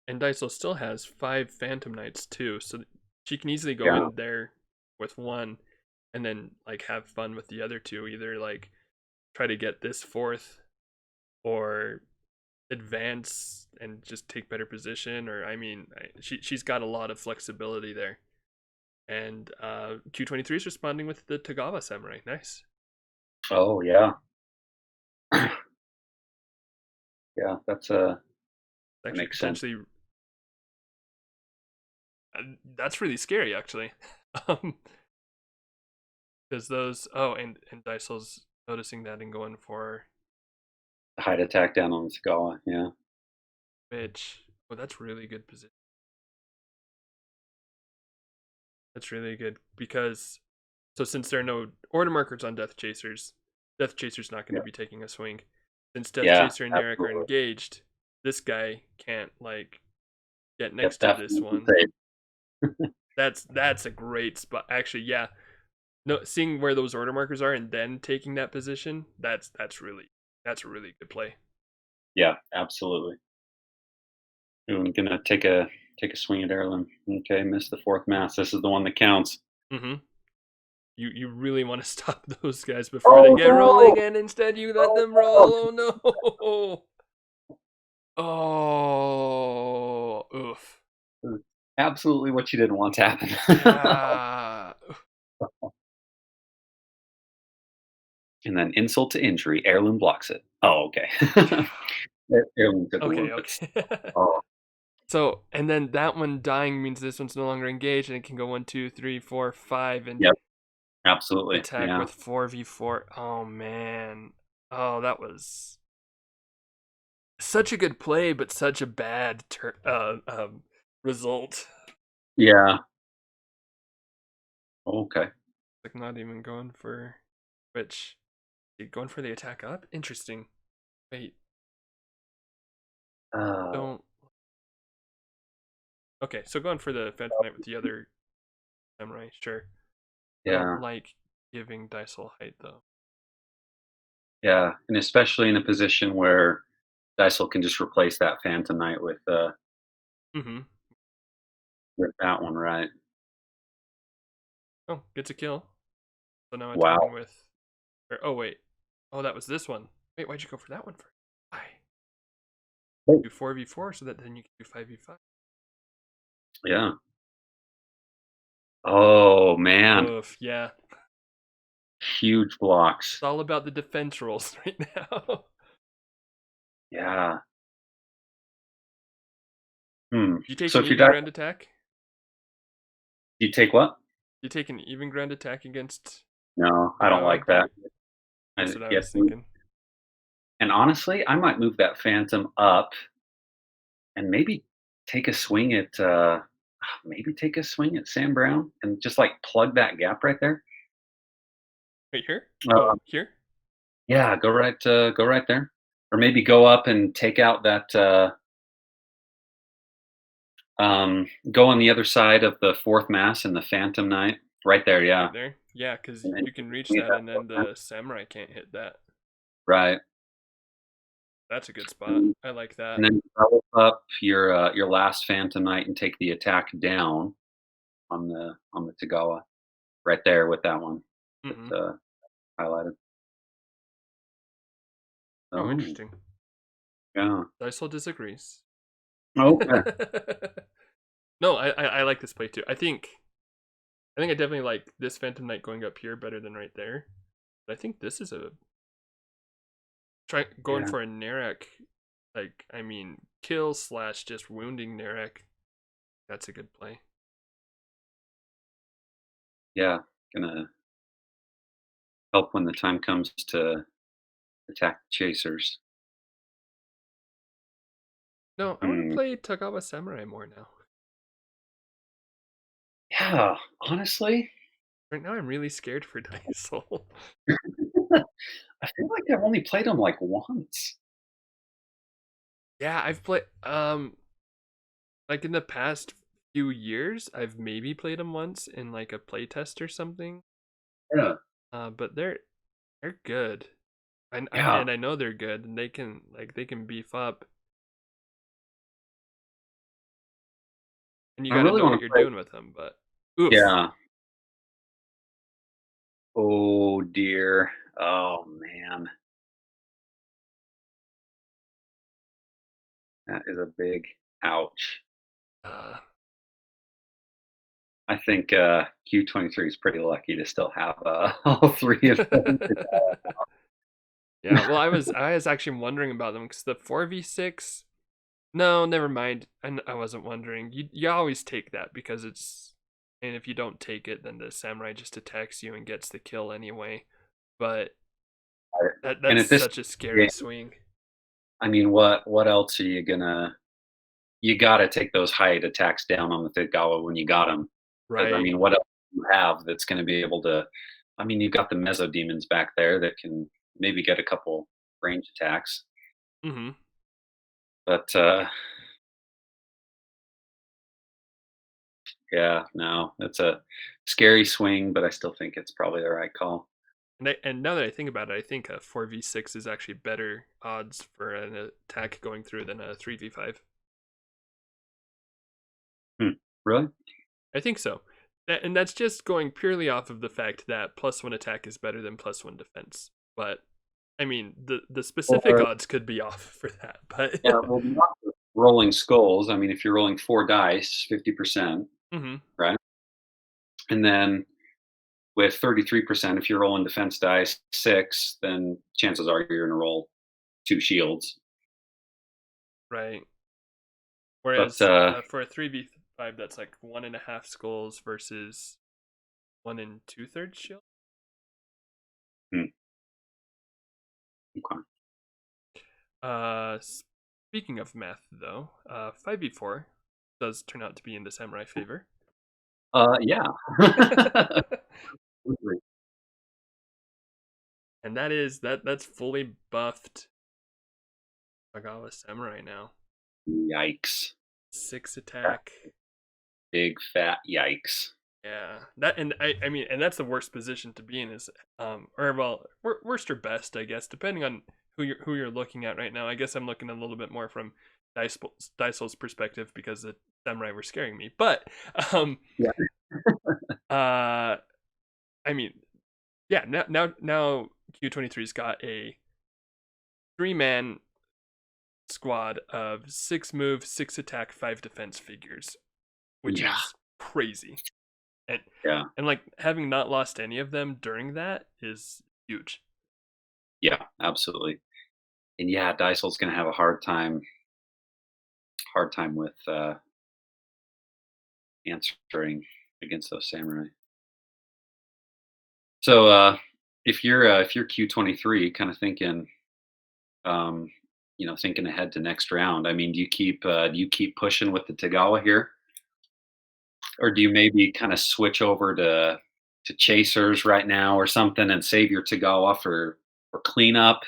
and Dysel still has 5 Phantom Knights too, so she can easily go Yeah, in there with one, and then like have fun with the other two. Either like try to get this fourth, or advance and just take better position. Or I mean, she's got a lot of flexibility there. And Q23 is responding with the Tagawa Samurai. Nice. oh yeah, yeah. That Actually, makes sense. potentially, that's really scary, actually. um, because those. Oh, and Dysel's noticing that and going for Hide attack down on the Tagawa. Yeah, bitch. Oh, that's really good position. That's really good because so since there are no order markers on Death Chaser's not going yeah, to be taking a swing. Since Death yeah. Chaser and Narek are Absolutely. engaged, this guy can't like get Yep, next to this definitely one. safe. That's a great spot. Actually, yeah. No, seeing where those order markers are and then taking that position, that's a really good play. Yeah, absolutely. Ooh, I'm gonna take a swing at heirloom. Okay, missed the fourth mass. This is the one that counts. Mm-hmm. You really want to stop those guys before they Oh get no! rolling, and instead you let Oh them no! roll. Oh no! Oh, oof. Absolutely what you didn't want to happen. Yeah. And then insult to injury, heirloom blocks it. Oh, okay. Heirloom took a Okay, wound. okay. Oh, So, and then that one dying means this one's no longer engaged, and it can go one, two, three, four, five, and yep, absolutely. attack Yeah, with 4v4. Oh man. Oh, that was such a good play, but such a bad result. yeah. Okay. Like not even going for which going for the attack up. Interesting. Wait, Uh, don't. Okay, so going for the Phantom Knight with the other samurai. Sure. I don't yeah, like giving Dysole height though. yeah, and especially in a position where Dysel can just replace that Phantom Knight Mm-hmm. with that one, right? Oh, gets a kill. So now attacking Wow. with. Or, oh wait. Oh, that was this one. Wait, why'd you go for that one first? Why? Oh, Do 4v4 so that then you can do 5v5. yeah. Oh man, Oof, yeah. huge It's blocks. all about the defense rolls right now. Yeah. Hmm. You take So an if you're even Dysel, ground attack? you take what? You take an even ground attack against No, I don't Tagawa? like that. That's what I Yeah, was thinking. and honestly, I might move that Phantom up and maybe take a swing at Sam Brown and just like plug that gap right there. Wait, here? Uh, Oh, here? yeah, go right there, or maybe go up and take out that. Go on the other side of the fourth mass and the Phantom Knight right there. Yeah, Right there? Yeah, because and then you can reach swing at that that and fourth then mass. the samurai can't hit that. Right, That's a good spot. and I like that. then develop up your last Phantom Knight and take the attack down on the Tagawa right there with that one Mm-hmm. that highlighted. Oh, Oh, interesting. yeah. Dysel disagrees. Okay. No, I like this play too. I think I definitely like this Phantom Knight going up here better than right there. But I think this is a try going Yeah. for a Narek, like I mean kill slash just wounding Narek. That's a good play. Yeah. Gonna help when the time comes to attack the chasers. No, I want to Hmm. play Tagawa Samurai more now. Yeah. Honestly, Right now, I'm really scared for Dysel. I feel like I've only played them like once. Yeah, I've played like in the past few years, I've maybe played them once in like a playtest or something. Yeah. But they're good. Yeah. And I know they're good, and they can beef up, and you I got to really know want what to you're play. doing with them. But oof, Yeah. Oh dear. Oh man. That is a big ouch. uh, I think Q23 is pretty lucky to still have all three of them. yeah. Well, I was actually wondering about them because the 4v6. No, never mind. I wasn't wondering. You always take that because it's, and if you don't take it, then the samurai just attacks you and gets the kill anyway. But And that's at this such a scary game, swing. I mean, what else are you gonna? You got to take those height attacks down on the Thidgawa when you got them. Because I Right. mean, what else do you have that's going to be able to? I mean, you've got the Meso demons back there that can maybe get a couple range attacks, Mm-hmm. but yeah, no, it's a scary swing, but I still think it's probably the right call. And now that I think about it, I think a 4v6 is actually better odds for an attack going through than a 3v5. Hmm. Really? I think so. And that's just going purely off of the fact that +1 attack is better than +1 defense. But I mean, the specific Or odds could be off for that. But yeah, well, not with rolling skulls. I mean, if you're rolling 4 dice, 50%, hmm right? And then with 33%, if you're rolling defense dice 6, then chances are you're gonna roll 2 shields. right. But, Whereas for a 3v5, that's like 1.5 skulls versus 1 2/3 shield. hmm, okay. Speaking of math, though, 5v4 does turn out to be in the samurai favor. Yeah. Absolutely. And that's fully buffed Kagawa Samurai now. Yikes. 6 Yeah, attack. big fat yikes. Yeah. That and I mean and that's the worst position to be in is or well worst or best, I guess, depending on who you're looking at right now. I guess I'm looking a little bit more from Dysol's perspective because the samurai were scaring me. But um Yeah. uh I mean, yeah, now Q23's got a 3-man squad of 6 move, 6 attack, 5 defense figures, which Yeah, is crazy. And yeah, and like having not lost any of them during that is huge. yeah, absolutely. And yeah, Dysel's gonna have a hard time with, answering against those samurai. So, if you're Q23 kinda thinking, um, thinking ahead to next round, I mean, do you keep pushing with the Tagawa here? Or do you maybe kinda switch over to chasers right now or something and save your Tagawa for cleanup?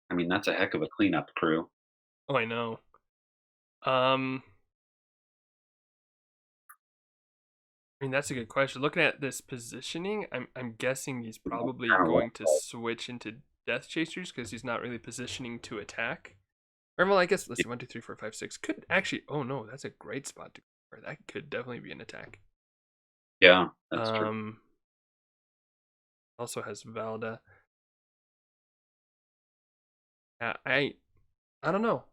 I mean, that's a heck of a cleanup crew. Oh, I know. Um, I mean that's a good question. Looking at this positioning, I'm guessing he's probably Kinda going to switch into Death Chasers because he's not really positioning to attack. Or well, I guess let's see, 1 2 3 4 5 6 could actually. Oh no, that's a great spot to. Or that could definitely be an attack. Yeah, that's true. Um, also has Valda. I don't know.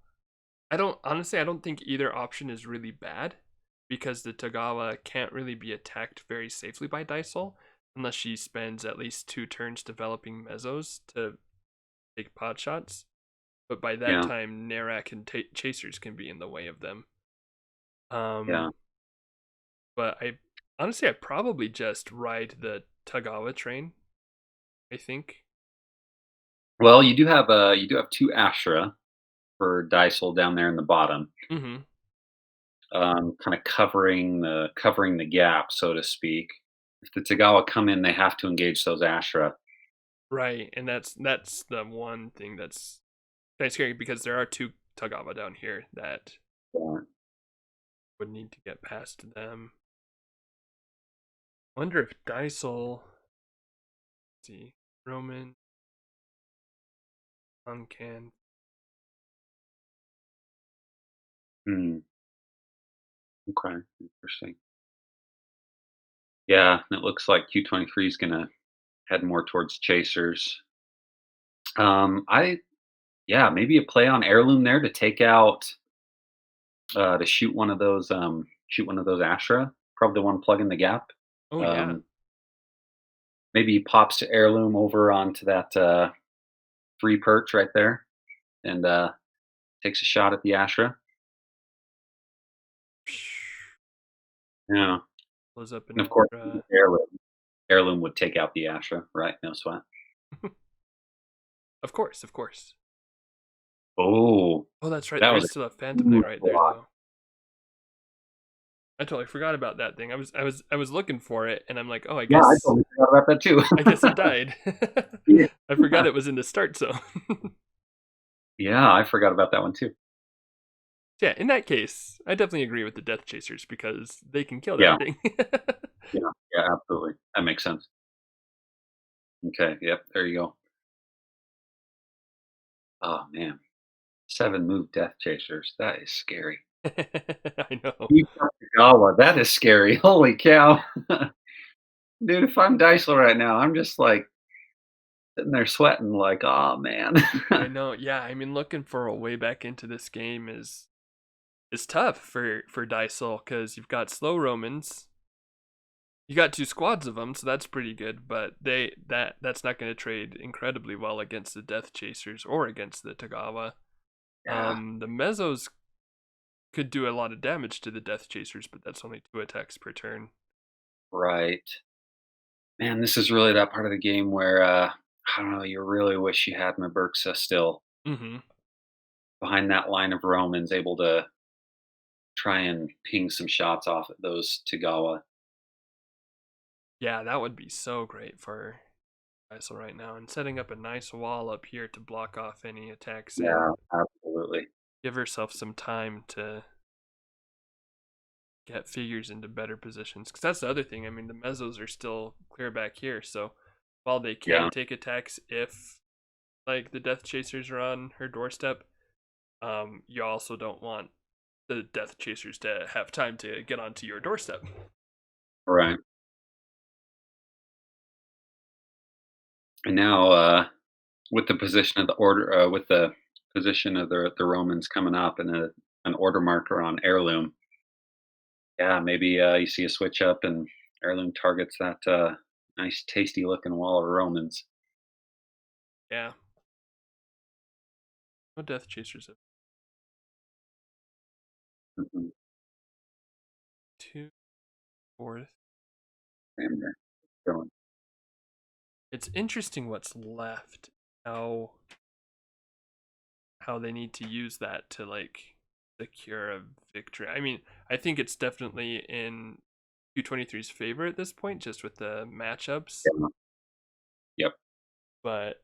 I don't think either option is really bad because the Tagawa can't really be attacked very safely by Dysol unless she spends at least 2 turns developing mezzos to take pot shots. But by that Yeah, time, Narak and Chasers can be in the way of them. yeah. Um, but I'd probably just ride the Tagawa train. I think. Well, you do have 2 Ashra for Dysel down there in the bottom, Mm-hmm. kinda covering the gap, so to speak. If the Tagawa come in, they have to engage those Ashra. Right, and that's the one thing that's kind of scary because there are 2 Tagawa down here that Yeah. would need to get past them. Wonder if Dysol, see, Roman, Uncan. Hmm, okay, interesting. Yeah, and it looks like Q23 is gonna head more towards chasers. I Yeah, maybe a play on heirloom there to take out to shoot one of those Ashra. Probably the one plugging the gap. Oh yeah, Um, Maybe he pops to heirloom over onto that free perch right there and takes a shot at the Ashra. Yeah, blows up and an of course extra. heirloom would take out the Ashra, right? No sweat. Of course, of course. Oh, Oh, that's right. that There was is a still a Phantom Knight huge right there block. though. I totally forgot about that thing. I was looking for it, and I'm like, oh, Yeah, I totally forgot about that too. I guess it died. Yeah. I forgot it was in the start zone. Yeah, I forgot about that one too. Yeah, in that case, I definitely agree with the Death Chasers because they can kill that Yeah, thing. yeah, yeah, absolutely. That makes sense. Okay, yep, there you go. Oh, man. 7 move Death Chasers, that is scary. I know. Beef Gawa, that is scary, holy cow. Dude, if I'm Dysel right now, I'm just, like, sitting there sweating like, "Oh, man." I know. Yeah, I mean, looking for a way back into this game is tough for Dysol because you've got slow Romans. You got two squads of them, so that's pretty good. But that's not going to trade incredibly well against the Death Chasers or against the Tagawa. Yeah, The Mezzos could do a lot of damage to the Death Chasers, but that's only 2 attacks per turn. right. Man, this is really that part of the game where, I don't know, you really wish you had Maberxa still Mm-hmm. behind that line of Romans, able to try and ping some shots off at those Tagawa. Yeah, that would be so great for Isol right now, and setting up a nice wall up here to block off any attacks and Yeah, absolutely. give herself some time to get figures into better positions. Because that's the other thing. I mean, the mezzos are still clear back here, so while they Yeah, can take attacks if like the Death Chasers are on her doorstep, you also don't want the Death Chasers to have time to get onto your doorstep. right. And now, with the position of the order, with the position of the Romans coming up and an order marker on heirloom, yeah, maybe you see a switch up and heirloom targets that nice, tasty looking wall of Romans. Yeah, no Death Chasers have Mhm. 2, 4. And they're going, It's interesting what's left. How they need to use that to like secure a victory. I mean, I think it's definitely in Q23's favor at this point, just with the matchups. yeah, yep, But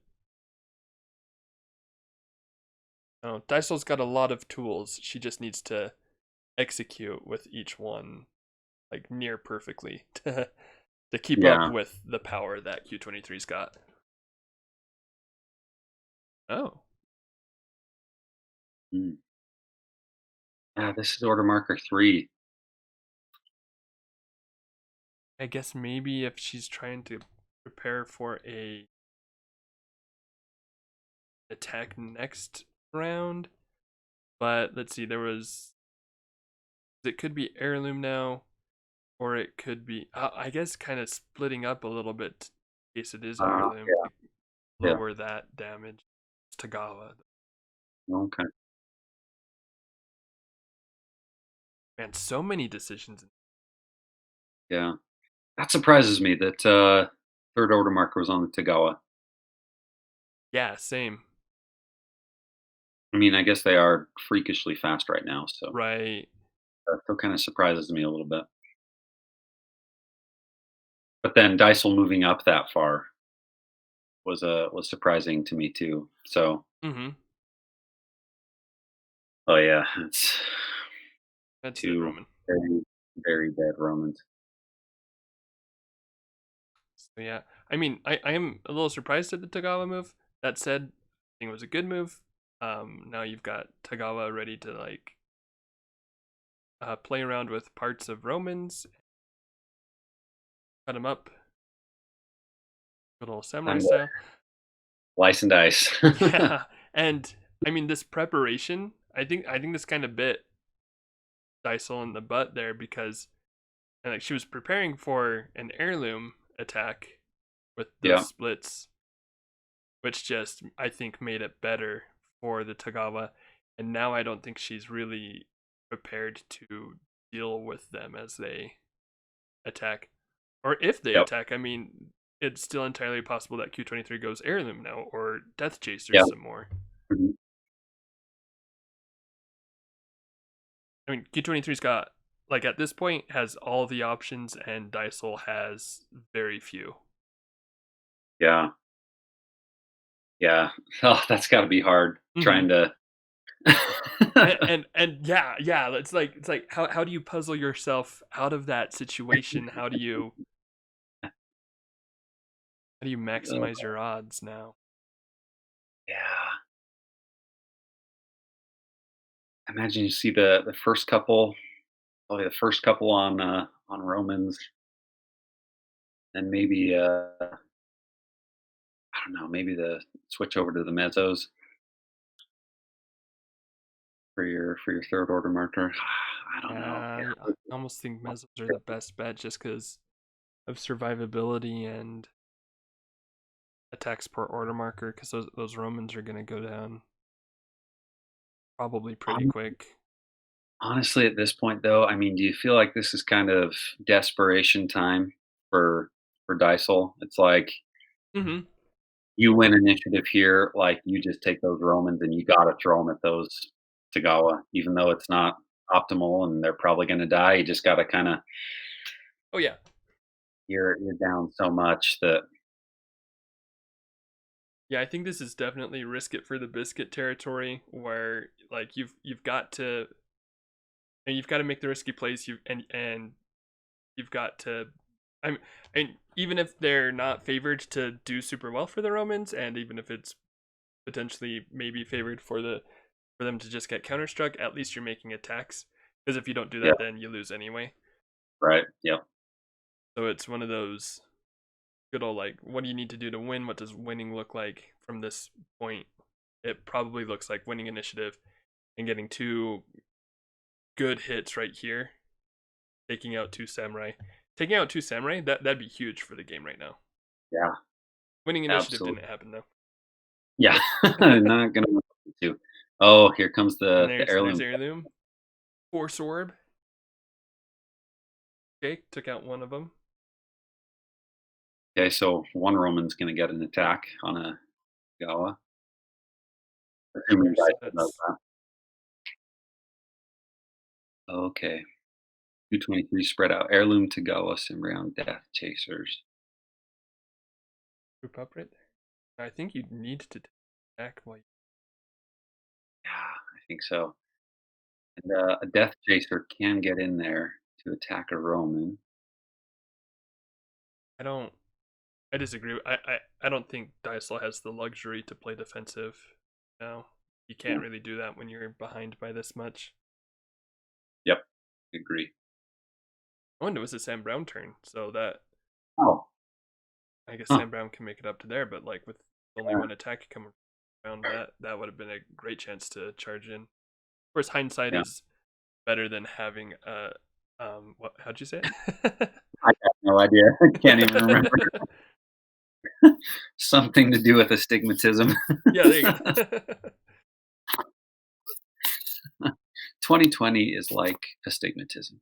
Dysol's got a lot of tools. She just needs to execute with each one like near perfectly to keep up yeah. with the power that Q23's got. Oh, Mm. Yeah, this is order marker 3. I guess maybe if she's trying to prepare for a attack next round. But let's see, there was it could be heirloom now, or it could be I guess kind of splitting up a little bit in case it is heirloom Yeah, to yeah. lower that damage. It's Tagawa. Okay. Man, so many decisions. Yeah. That surprises me that third order marker was on the Tagawa. Yeah, same. I mean, I guess they are freakishly fast right now, so Right. that still kind of surprises me a little bit. But then Dysel moving up that far was surprising to me too. So, Mm-hmm. oh yeah, it's That's it, two Roman. very very bad Romans. So yeah. I mean, I am a little surprised at the Tagawa move. That said, I think it was a good move. Now you've got Tagawa ready to like play around with parts of Romans, cut them up, good old samurai Time to style. slice and dice. Yeah, and I mean this preparation. I think this kind of bit Dysel in the butt there because and like she was preparing for an heirloom attack with those Yeah. splits, which just I think made it better for the Tagawa. And now I don't think she's really prepared to deal with them as they attack, or if they Yep. attack. I mean, it's still entirely possible that Q23 goes heirloom now or Death Yeah. Chasers some more. Mhm. I mean, Q23's got like at this point has all the options, and Dysol has very few. Yeah. Yeah. Oh, that's got to be hard Mm-hmm. trying to. And yeah, yeah, it's like how do you puzzle yourself out of that situation? How do you How do you Uh, maximize your odds now? yeah. Imagine you see the first couple, probably the first couple on Romans, and maybe I don't know, maybe the switch over to the mezzos for your third order marker. I don't know. Yeah, I Yeah. almost think mesos are the best bet just because of survivability and attack support order marker. Because those Romans are gonna go down probably pretty Hon- quick. Honestly, at this point, though, I mean, do you feel like this is kind of desperation time for Dysole? It's like Mm-hmm. you win initiative here, like you just take those Romans and you got to throw them at those Tagawa, even though it's not optimal and they're probably going to die. You just got to kind of Oh yeah, you're down so much that yeah. I think this is definitely risk it for the biscuit territory, where like you've got to and you've got to make the risky plays. And you've got to. I'm and even if they're not favored to do super well for the Romans, and even if it's potentially maybe favored for them to just get counterstruck, at least you're making attacks. Because if you don't do yeah, that, then you lose anyway. right, yeah, So it's one of those good old like, what do you need to do to win? What does winning look like from this point? It probably looks like winning initiative and getting two good hits right here, taking out two samurai. Taking out two samurai, that'd be huge for the game right now. yeah, Winning initiative absolutely, didn't happen though. yeah. Not gonna want to. Oh, here comes And the there's heirloom. heirloom. Force orb. Okay, took out one of them. Okay, so one Roman's gonna get an attack on a Gawa. Assuming So Dysole knows that's that. Okay. 223 spread out. Heirloom to Gawa, Simround, Death Chasers. group up right there. I think you need to attack while Yeah, I think so. And a Death Chaser can get in there to attack a Roman. I don't. I disagree. I don't think Dysol has the luxury to play defensive. No, you Yeah. can't really do that when you're behind by this much. Yep. Agree. Oh, and it was a Sam Brown turn, so that Oh, I guess huh. Sam Brown can make it up to there. But like with only Yeah. one attack coming around, that would have been a great chance to charge in. Of course, hindsight Yeah. is better than having a what? How'd you say it? I have no idea. I can't even remember. Something to do with astigmatism. Yeah, there you go. 2020 is like astigmatism.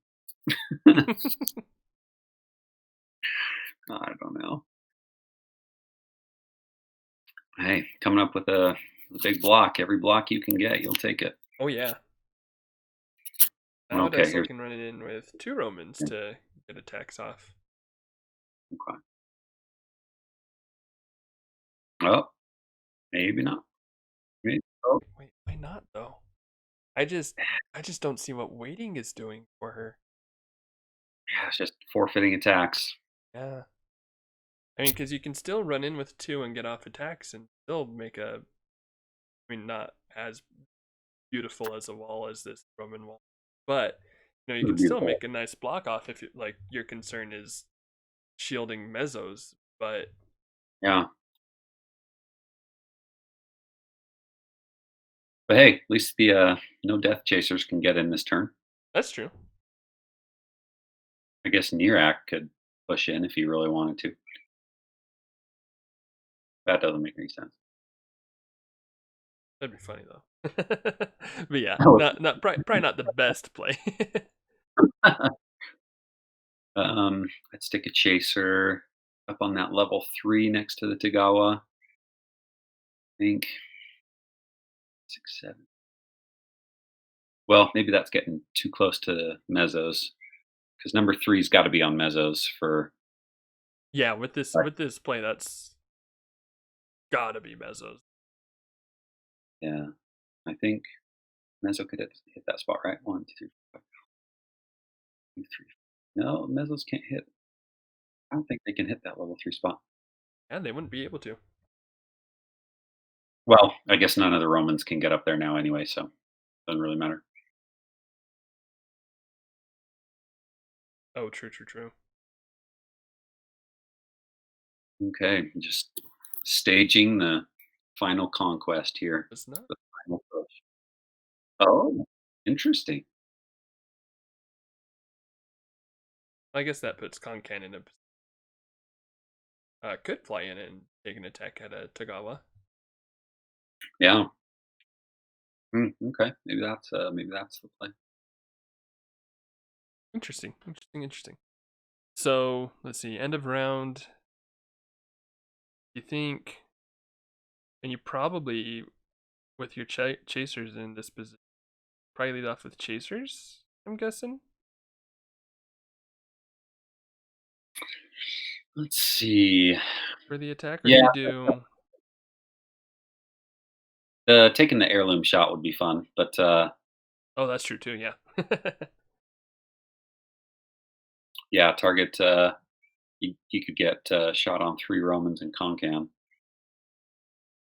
I don't know. Hey, coming up with a big block. Every block you can get, you'll take it. Oh yeah. Now Okay, Dysol here's can run it in with two Romans to get attacks off. okay. Oh, maybe not. Maybe. Oh, Wait, why not though? I just don't see what waiting is doing for her. yeah, it's just forfeiting attacks. Yeah. I mean, because you can still run in with two and get off attacks and still make a. I mean, not as beautiful as a wall as this Roman wall, but you It can would be a still whole. make a nice block off if like your concern is shielding mezzos. But Yeah. But hey, at least the no death chasers can get in this turn. that's true. I guess Nirak could push in if he really wanted to. That doesn't make any sense. That'd be funny though. But yeah, Oh. not probably not the best play. Let's stick a chaser up on that level 3 next to the Tagawa. I think 6, 7. Well, maybe that's getting too close to Mezzos because number 3's got to be on Mezzos for. Yeah, with this play, that's gotta be mezzos. Yeah, I think Mezzo could hit that spot, right? 1, 2, 5, 2, 3. No, Mezzos can't hit. I don't think they can hit that level 3 spot. And they wouldn't be able to. Well, I guess none of the Romans can get up there now anyway, so doesn't really matter. Oh, true, true, true. Okay, just staging the final conquest here. It's not. The final push. Oh, interesting. I guess that puts Konkan in a could fly in and take an attack at a Tagawa. Yeah. Okay, maybe that's the play. Interesting, interesting, interesting. So let's see. End of round. You think, and you probably with your chasers in this position, probably lead off with chasers. I'm guessing Let's see. for the attack, or do Yeah, you do? taking the heirloom shot would be fun, but Oh, that's true too. Yeah. yeah, target. You could get shot on 3 Romans in Concan.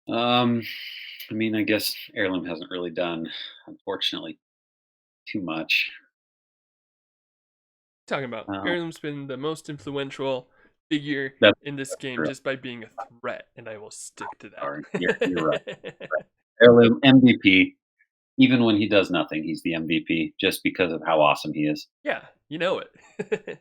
Um, I mean, I guess heirloom hasn't really done, unfortunately, too much. Talking about Uh, heirloom's been the most influential figure that's, in this that's game true. just by being a threat, and I will stick to Sorry, you're right. that. Heirloom MVP. Even when he does nothing, he's the MVP just because of how awesome he is. Yeah, you know it.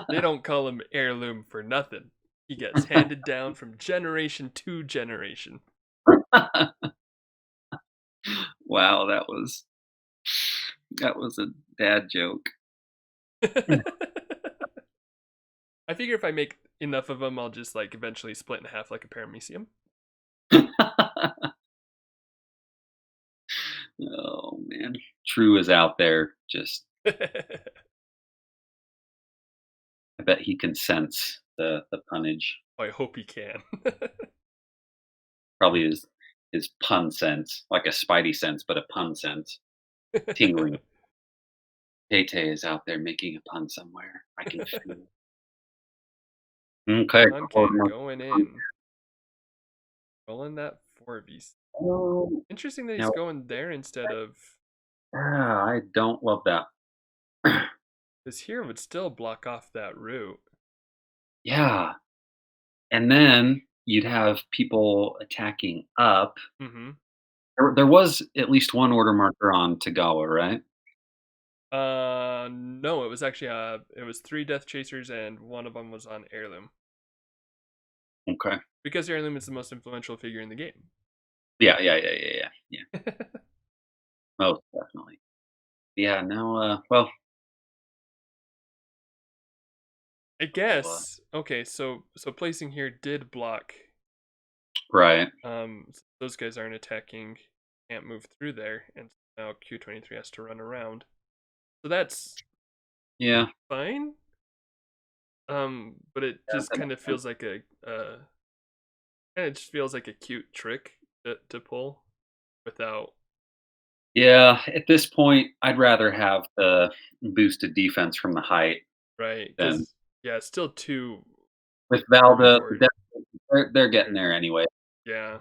They don't call him heirloom for nothing. He gets handed down from generation to generation. Wow, that was a dad joke. I figure if I make enough of them, I'll just like eventually split in half like a paramecium. Oh man, True is out there. Just I bet he can sense the punnage. I hope he can. Probably his pun sense, like a spidey sense, but a pun sense, tingling. Tay Tay is out there making a pun somewhere. I can feel it. Okay. Uncan going in. Rolling that 4v. Oh, Interesting that he's now, going there instead of. I don't love that. This here would still block off that route. Yeah, and then you'd have people attacking up. Mm-hmm. There was at least one order marker on Tagawa, right? No, it was actually it was 3 Death Chasers and one of them was on Heirloom Okay. because Heirloom is the most influential figure in the game. Yeah, yeah, yeah, yeah, yeah, yeah. Most definitely. Yeah. No. Well. I We'll, guess. Okay, so placing here did block. right. Those guys aren't attacking, can't move through there, and now Q23 has to run around. So that's Yeah. fine. But it Yeah. just That kind of makes sense. feels like it just feels like a cute trick to pull without Yeah. At this point, I'd rather have the boosted defense from the height right than because yeah, it's still too with heavy Valda. for They're getting there. there anyway. Yeah.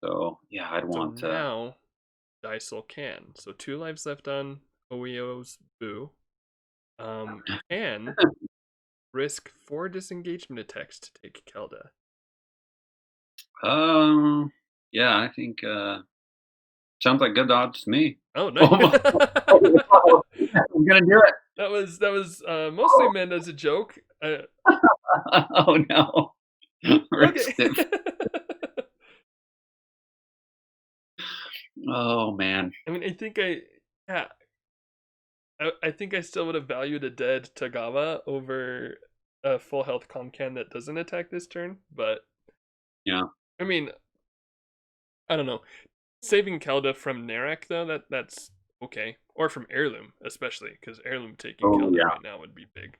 So yeah, I'd So want. now Dysole can. So 2 lives left on Oeo's Boo. Can risk 4 disengagement attacks to take Kelda. Um. Yeah, I think. Sounds like good odds to me. Oh, nice. Oh my! I'm gonna do it. that was mostly meant as a joke. Oh no! Okay. Risked it. Oh man. I mean, yeah, I think I still would have valued a dead Tagawa over a full health Concan that doesn't attack this turn. But Yeah. I mean, I don't know. Saving Kelda from Narak though, that's okay, or from Heirloom especially, because Heirloom taking Oh Kelda yeah. right now would be big.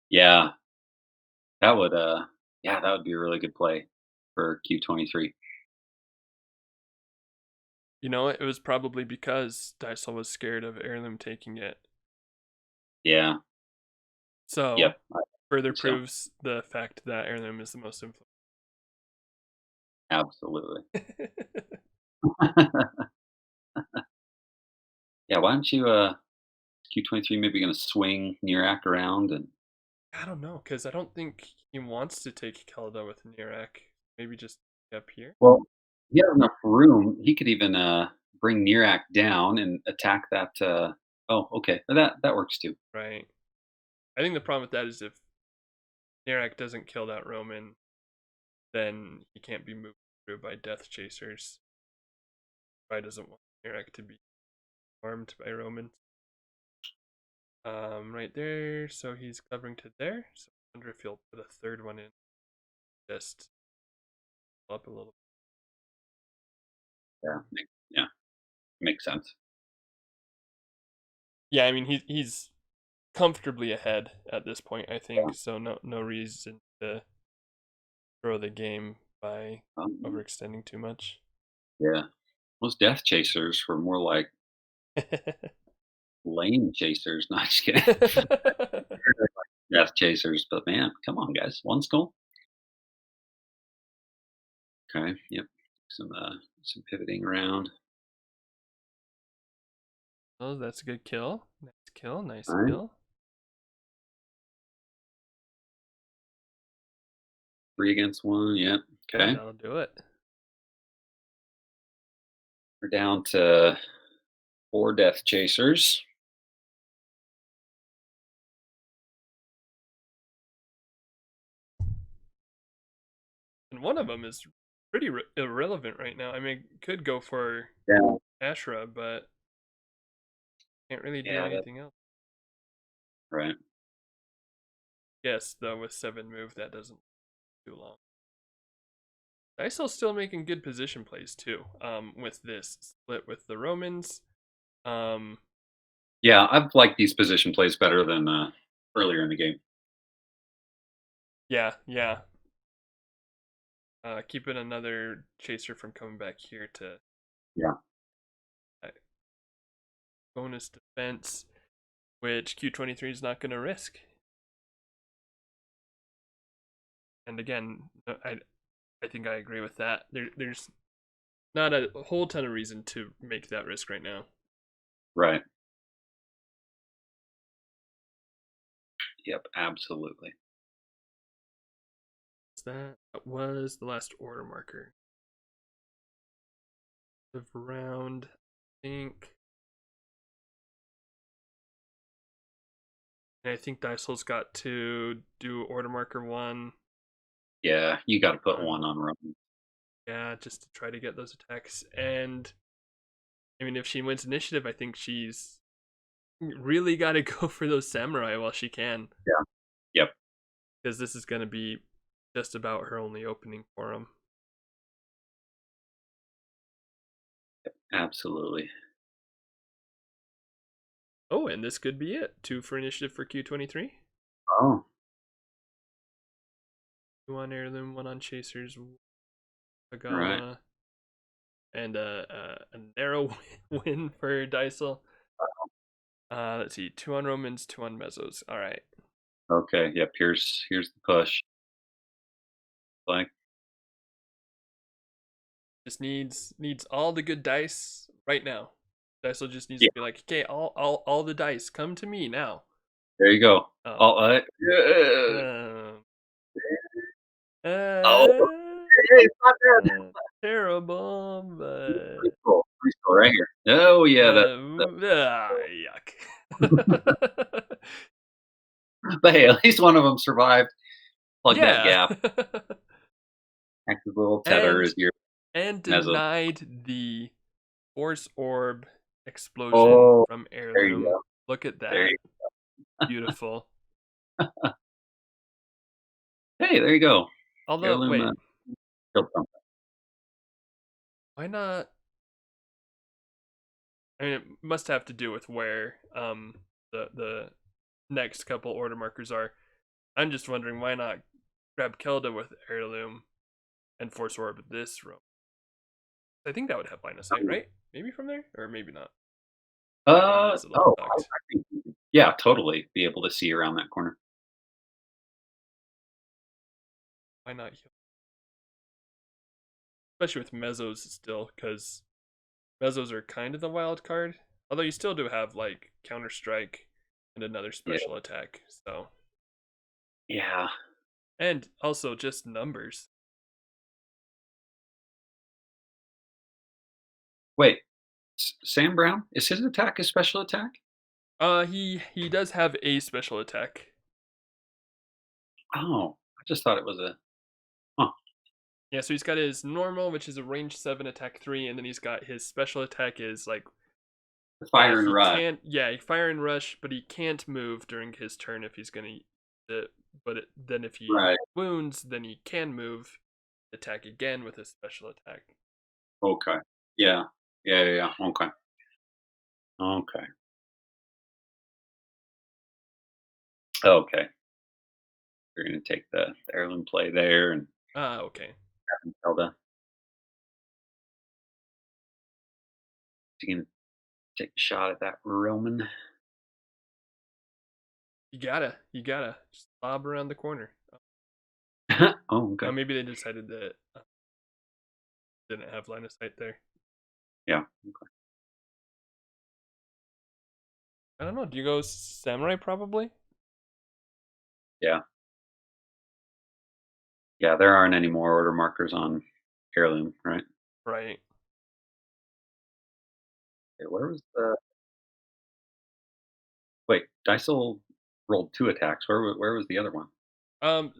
Yeah. That would. Yeah, that would be a really good play for Q23. You know, it was probably because Dysol was scared of Heirloom taking it. Yeah. So Yep, I further think so. proves the fact that heirloom is the most Absolutely. influential. Yeah, why don't you, Q23 maybe gonna swing Nirak around and I don't know, because I don't think he wants to take Kelda with Nirak. Maybe just up here. well, he has enough room. He could even, bring Nirak down and attack that, oh, okay. That works too. Right. I think the problem with that is if Nirak doesn't kill that Roman, then he can't be moved through by Death Chasers. Probably doesn't want Nirak to be armed by Romans. Right there. So he's covering to there. So I wonder if he'll put a third one in. Just up a little. Yeah, makes sense. Yeah, I mean he's comfortably ahead at this point, I think. Yeah, So no reason to throw the game by um, overextending too much. yeah. Those death chasers were more like lane chasers. No, just kidding. Death chasers, but man, come on, guys. One skull. Okay. Yep. Some pivoting around. Oh, that's a good kill. Nice kill. Nice All right. kill. 3 against 1. Yep. Yeah, Okay. that'll do it. We're down to 4 death chasers. And one of them is pretty irrelevant right now. I mean, could go for Yeah. Ashra, but can't really do Yeah. That anything else. right. Yes, though with 7 move, that doesn't too long. Dysel's still making good position plays too. With this split with the Romans. Um, Yeah, I've liked these position plays better than earlier in the game. yeah. Keeping another chaser from coming back here to Yeah. uh, bonus defense, which Q23 is not going to risk. And again, I think I agree with that. There's not a whole ton of reason to make that risk right now. Right. Yep. Absolutely. That was the last order marker of round. I think. And I think Dysol's got to do order marker 1. Yeah. You got to put On, one on Roman. yeah, just to try to get those attacks. And I mean, if she wins initiative, I think she's really got to go for those samurai while she can, Yeah. Yep. because this is going to be just about her only opening for them. Absolutely. Oh, and this could be it. 2 for initiative for Q23. Oh. 2 on heirloom, 1 on chasers, Right. Agala, and a narrow win for Dysel. Let's see, 2 on Romans, 2 on Mesos. All right. Okay. Yep. Here's the push. Like. Just needs all the good dice right now. Dysel just needs Yeah. to be like, okay, all the dice come to me now. There you go. Oh. Oh. Yeah. Uh, Oh. uh, Hey, it's not bad. Terrible, but Free scroll right here. Oh yeah, that yuck. but hey, at least one of them survived. Plug that Yeah. gap. Active little tether and is your and meso. denied the force orb explosion Oh, from there you heirloom. go. Look at There that. you Beautiful. Hey, there you go. Although, Heirloom, wait, killed something. why not? I mean, it must have to do with where the next couple order markers are. I'm just wondering why not grab Kelda with heirloom and force orb this room. I think that would have line of sight, right? Maybe from there, or maybe not. That one is a little Oh, I tucked. think yeah, totally be able to see around that corner. Why not heal? Especially with Mezzos still, because Mezzos are kind of the wild card. Although you still do have like Counter Strike and another Yeah. special attack. So Yeah. and also just numbers. Wait, Sam Brown? Is his attack a special attack? He does have a special attack. Oh, I just thought it was a. Huh. Yeah, so he's got his normal, which is a range 7 attack 3, and then he's got his special attack is like The fire and he rush. can't, yeah, fire and rush, but he can't move during his turn if he's gonna use it. But then if he Right. wounds, then he can move, attack again with his special attack. Okay. Yeah. Yeah. Yeah. Yeah. Okay. Okay. Okay. You're gonna take the heirloom play there and Ah, okay. tell the. You gonna take a shot at that Roman. You gotta just lob around the corner. Oh, Oh, okay. maybe they decided that didn't have line of sight there. Yeah. I don't know. Do you go samurai probably? Yeah. Yeah. There aren't any more order markers on heirloom, right? Right. Okay, where was the wait? Dysole rolled 2 attacks. Where was the other one?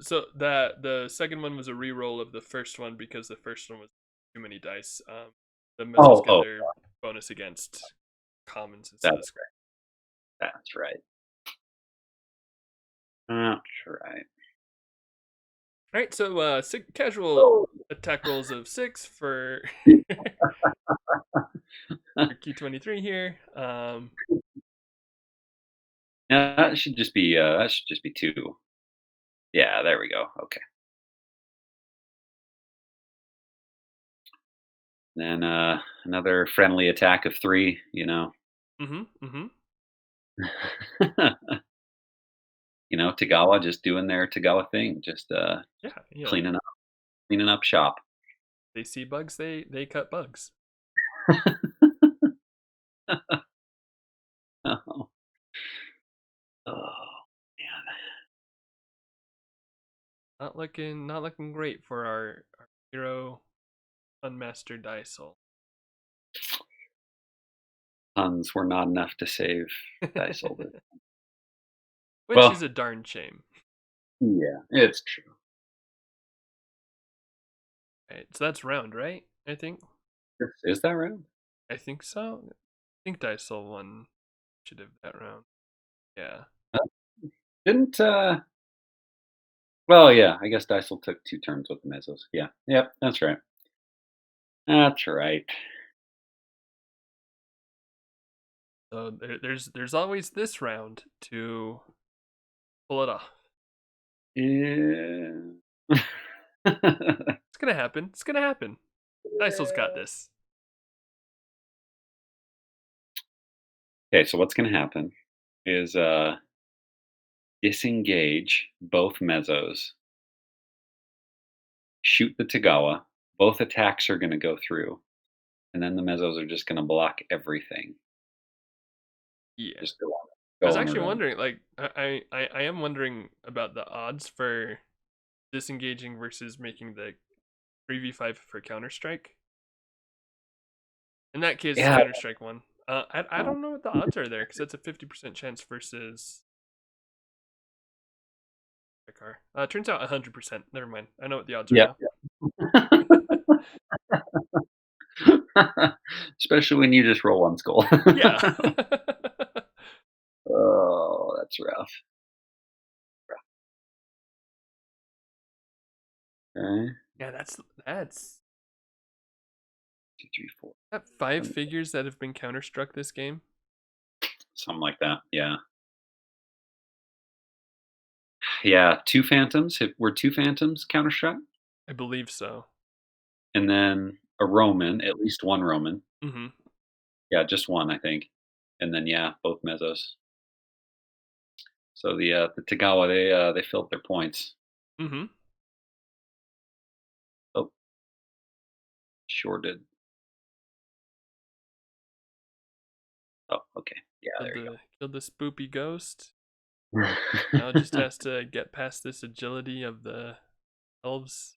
So that the second one was a re-roll of the first one because the first one was too many dice. The mezzos Oh, get oh, their bonus against commons instead of that's square. that's right. That's right. All right, so casual Oh. attack rolls of 6 for for Q23 here. Yeah, that should just be 2. Yeah, there we go. Okay. Then another friendly attack of 3, you know. Mm-hmm. Mm-hmm. Tagawa just doing their Tagawa thing, just Yeah, yeah. cleaning up cleaning up shop. They see bugs, they cut bugs. Oh, oh man. Not looking great for our hero unmastered Dysol. Puns were not enough to save Dysol. Which Well, is a darn shame. yeah, it's true. Right, so that's round, right? I think. Is that right? I think so. I think Dysol won should have that round. Yeah. Uh, Didn't well, yeah, I guess Dysel took 2 turns with the Mezzos. Yeah. Yep, that's right. That's right. So there's always this round to pull it off. Yeah. It's gonna happen. It's gonna happen. Dysol's got this. Okay, so what's gonna happen is, disengage both Mezzos, shoot the Tagawa, both attacks are gonna go through, and then the Mezzos are just gonna block everything. Yeah. Just I was go on their actually own. wondering, like, I am wondering about the odds for disengaging versus making the 3v5 for Counter Strike. In that case, Yeah. Counter Strike won. I Oh, don't know what the odds are there because that's a 50% chance versus a car. Turns out 100%. Never mind. I know what the odds are yeah. now. Especially when you just roll one skull. Yeah. Oh, that's rough. Okay. Yeah, that's Two, three, four. that 5 figures that have been counter struck this game. Something like that. Yeah. Yeah. Two phantoms. Were two phantoms counter struck? I believe so. And then a Roman, at least one Roman. Mm-hmm. Yeah, just one, I think. And then yeah, both Mezzos. So the Tagawa they filled their points. Mm-hmm. sure did. Oh, okay. Yeah, Killed there you the spoopy ghost. Now it just go. has to get past this agility of the elves.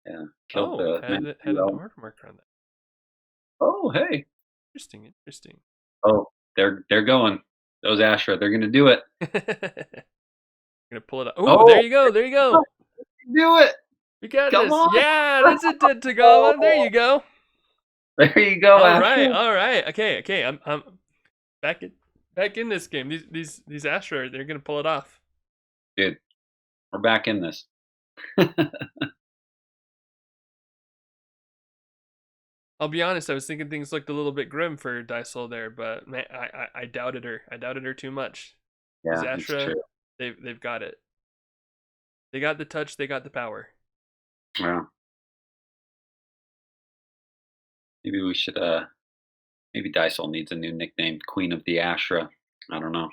Yeah, killed Oh, the man had an well. order marker on that. Oh, hey. Interesting, interesting. Oh, they're going. Those Astra, they're gonna do it. Gonna pull it up. Oh, there Oh, you go, there you go. do it. You got Come this. on. Yeah, that's it, Tagawa. There Oh, you go. there you go, All right, Astra. all right. Okay, okay. I'm back in this game. These Astra, they're gonna pull it off. Dude, we're back in this. I'll be honest. I was thinking things looked a little bit grim for Dysole there, but man, I doubted her. I doubted her too much. These Yeah, it's Astra, true. they've got it. They got the touch. They got the power. Well, maybe we should, maybe Dysol needs a new nickname, Queen of the Astra. I don't know.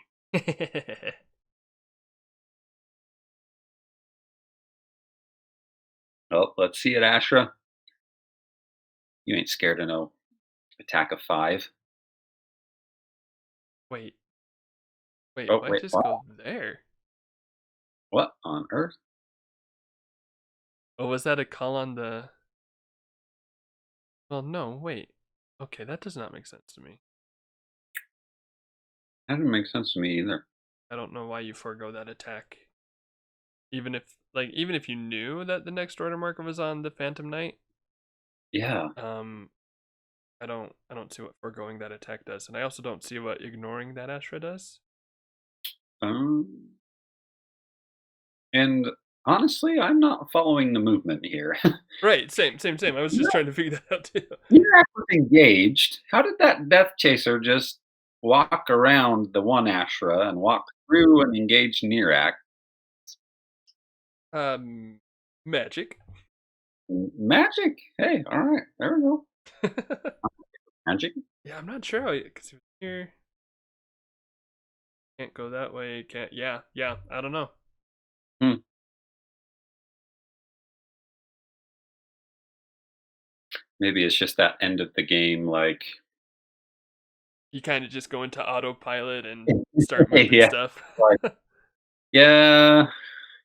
Oh, let's see it, Astra. You ain't scared of no attack of 5. wait, wait. Oh, Why wait, just what? go there? What on earth? Oh, was that a call on the? Well, no. Wait. Okay, that does not make sense to me. That didn't make sense to me either. I don't know why you forego that attack. Even if you knew that the next order marker was on the Phantom Knight, Yeah. um, I don't see what foregoing that attack does, and I also don't see what ignoring that Astra does. Um, and honestly, I'm not following the movement here. Right, same. I was just trying to figure that out too. You're engaged. How did that Death Chaser just walk around the one Ashra and walk through an engaged Nirak? Um, Magic. Magic. Hey, all right, there we go. Magic. Yeah, I'm not sure because here can't go that way. Can't. Yeah. I don't know. Hmm. Maybe it's just that end of the game, like You kind of just go into autopilot and start moving yeah, stuff. like yeah,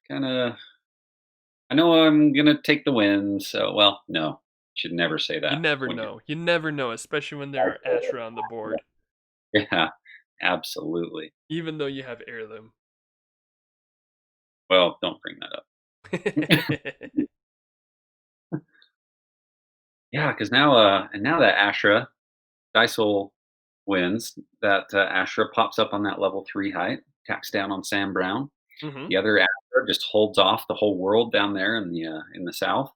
kind of. I know I'm gonna take the win, so well, no, should never say You that never when you're know. You never know, especially when there are Ashra on the board. yeah, absolutely. Even though you have heirloom. Well, don't bring that up. Yeah, because now, and now that Ashra Dysol wins, that Ashra pops up on that level 3 height, attacks down on Sam Brown. hmm The other Ashra just holds off the whole world down there in the south.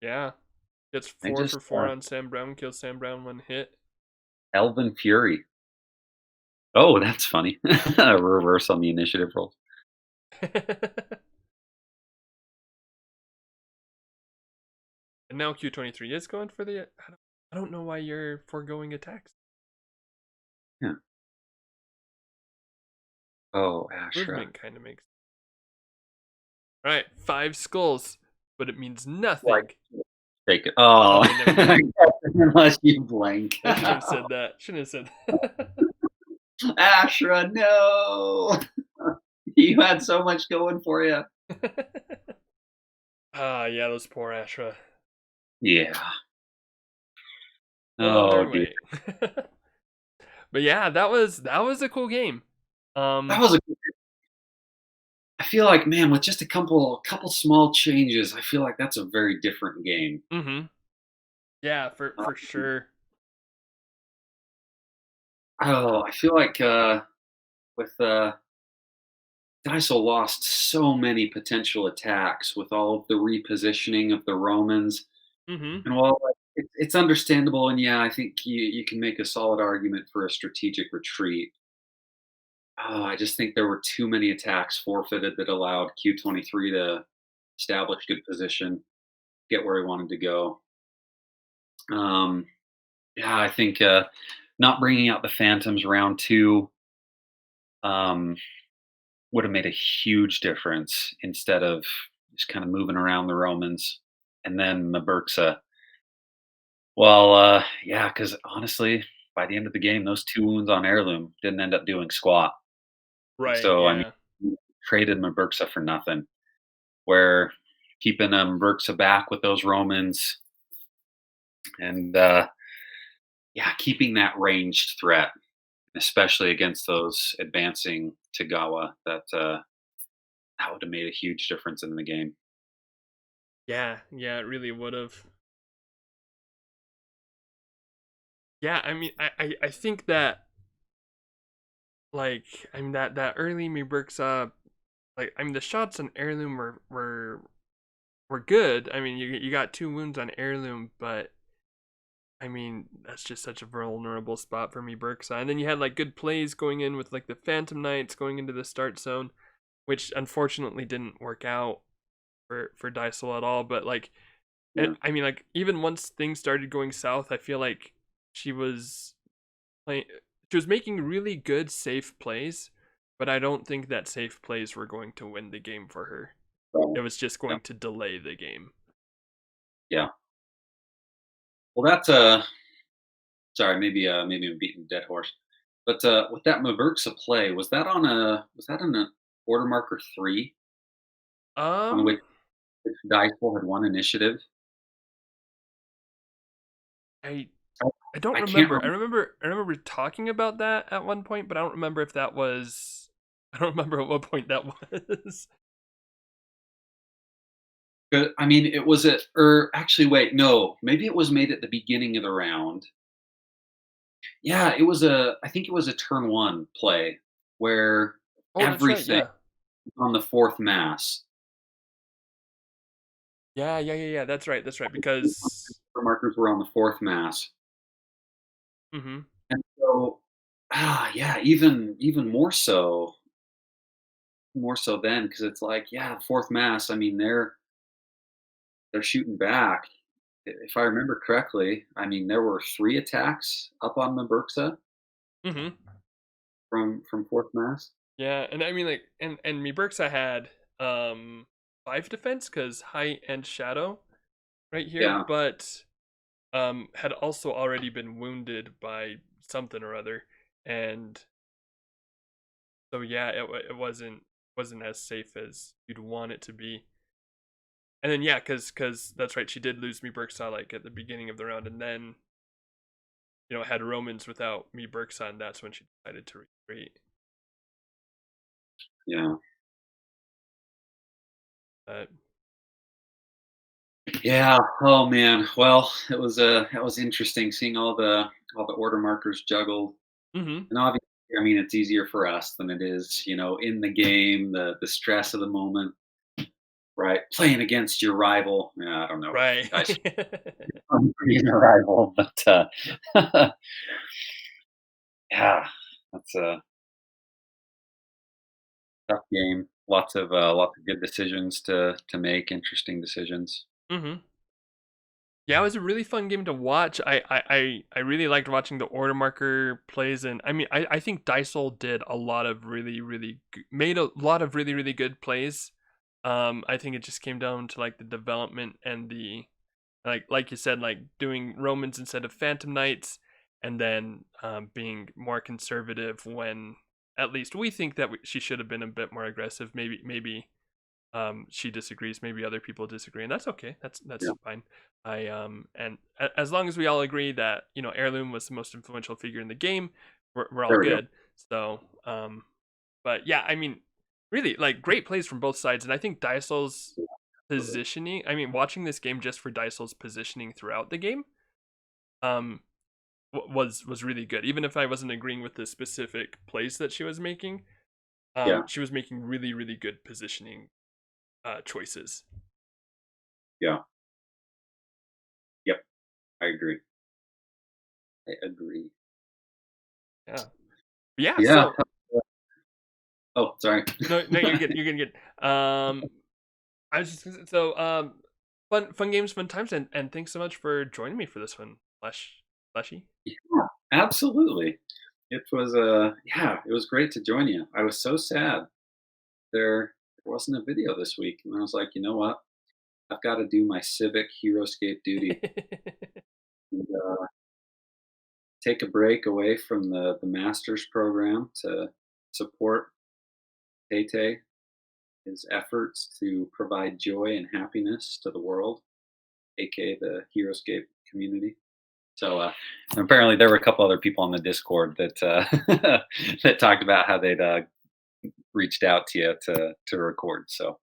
Yeah. Gets They 4 just for 4 on Sam Brown, kills Sam Brown one hit. Elven Fury. Oh, that's funny. A reverse on the initiative rolls. And now Q23 is going for the. I don't know why you're foregoing attacks. Yeah. Oh, Ashra. Movement kind of makes. All right, 5 skulls, but it means Like, nothing. take it. Oh, Okay, never mind. unless you blink. I shouldn't have said that. Shouldn't have said that. Ashra, no. You had so much going for you. Ah, yeah, those poor Ashra. Yeah. Well on Oh, their dear. way. But yeah, that was a cool game. That was a I feel like, man, with just a couple small changes, I feel like that's a very different game. Mhm. Yeah, Uh, for sure. oh, I feel like, with, Dysel lost so many potential attacks with all of the repositioning of the Romans, Mhm. and while, like, it's understandable, and yeah, I think you can make a solid argument for a strategic retreat. Oh, I just think there were too many attacks forfeited that allowed Q23 to establish good position, get where he wanted to go. Um, yeah, I think not bringing out the Phantoms round 2 um, would have made a huge difference instead of just kind of moving around the Romans, and then Maburxa. Well, yeah, because honestly, by the end of the game, those 2 wounds on Heirloom didn't end up doing squat. Right, So, I mean, yeah. we traded Maburxa for nothing, where keeping, Maburxa back with those Romans and, yeah, keeping that ranged threat, especially against those advancing Tagawa, that would have made a huge difference in the game. Yeah, yeah, it really would've. Yeah, I mean, I think that, like, I mean, that early Muburxa, like, I mean, the shots on Heirloom were good. I mean, you got 2 wounds on Heirloom, but, I mean, that's just such a vulnerable spot for Muburxa, and then you had, like, good plays going in with, like, the Phantom Knights going into the start zone, which unfortunately didn't work out for Dysole at all, but, like, Yeah, I mean, like, even once things started going south, I feel like she was playing she was making really good safe plays, but I don't think that safe plays were going to win the game for her. so, It was just yeah, going to delay the game. yeah. Well, that's, sorry, maybe I'm beating a dead horse. But, with that Maverxa play, was that on a order marker 3 on Um, which Dicel had won initiative? I I I don't I can't remember. remember. I remember talking about that at one point, but I don't remember if that was I don't remember at what point that was. I mean, it was at or actually, wait, no, maybe it was made at the beginning of the round. Yeah, I think it was a turn 1 play where Oh, that's right. everything Yeah. on the 4th mass, Yeah, yeah, yeah, yeah. That's right because order markers were on the 4th mass. mhm. And so, yeah, even more so then, because it's like, yeah, 4th mass, I mean, they're shooting back. If I remember correctly, I mean, there were 3 attacks up on Maburxa Mhm. from 4th mass. Yeah, and I mean, like, and me Berksa had 5 defense because height and shadow right here, Yeah, but had also already been wounded by something or other, and so yeah, it wasn't as safe as you'd want it to be. And then yeah, because that's right, she did lose me Berksa like at the beginning of the round, and then had Romans without me Berksa, and that's when she decided to retreat. yeah. But Yeah, oh, man. Well, that was interesting seeing all the order markers juggled, mm-hmm. and obviously, I mean, it's easier for us than it is, in the game, the stress of the moment, right? Playing against your rival. Yeah, I don't know if Right. Dice being a rival, but, yeah, that's a tough game. Lots of good decisions to make, interesting decisions. mm-hmm. Yeah, it was a really fun game to watch. I really liked watching the order marker plays, and I mean, I think Dysol did a lot of made a lot of really good plays. I think it just came down to like the development and the like you said, like doing Romans instead of Phantom Knights, and then being more conservative when at least we think that she should have been a bit more aggressive. Maybe she disagrees, maybe other people disagree, and that's okay. That's Yeah, fine. And as long as we all agree that Heirloom was the most influential figure in the game, we're all there we go. good. So but yeah, I mean, really, like, great plays from both sides, and I think Dysol's Absolutely. positioning, I mean, watching this game just for Dysol's positioning throughout the game um was really good. Even if I wasn't agreeing with the specific plays that she was making, Yeah, she was making really good positioning choices. yeah, yep, I agree. I agree. Yeah. Yeah, Yeah. so Oh, sorry. no, you're good. You're good. Good. I was just so fun games, fun times, and thanks so much for joining me for this one, Fleshy. Yeah, absolutely. It was, yeah, it was great to join you. I was so sad. There there wasn't a video this week, and I was like, you know what? I've got to do my civic Heroscape duty and take a break away from the master's program to support Tay his efforts to provide joy and happiness to the world, aka the Heroscape community. So apparently, there were a couple other people on the Discord that that talked about how they'd reached out to you to record. So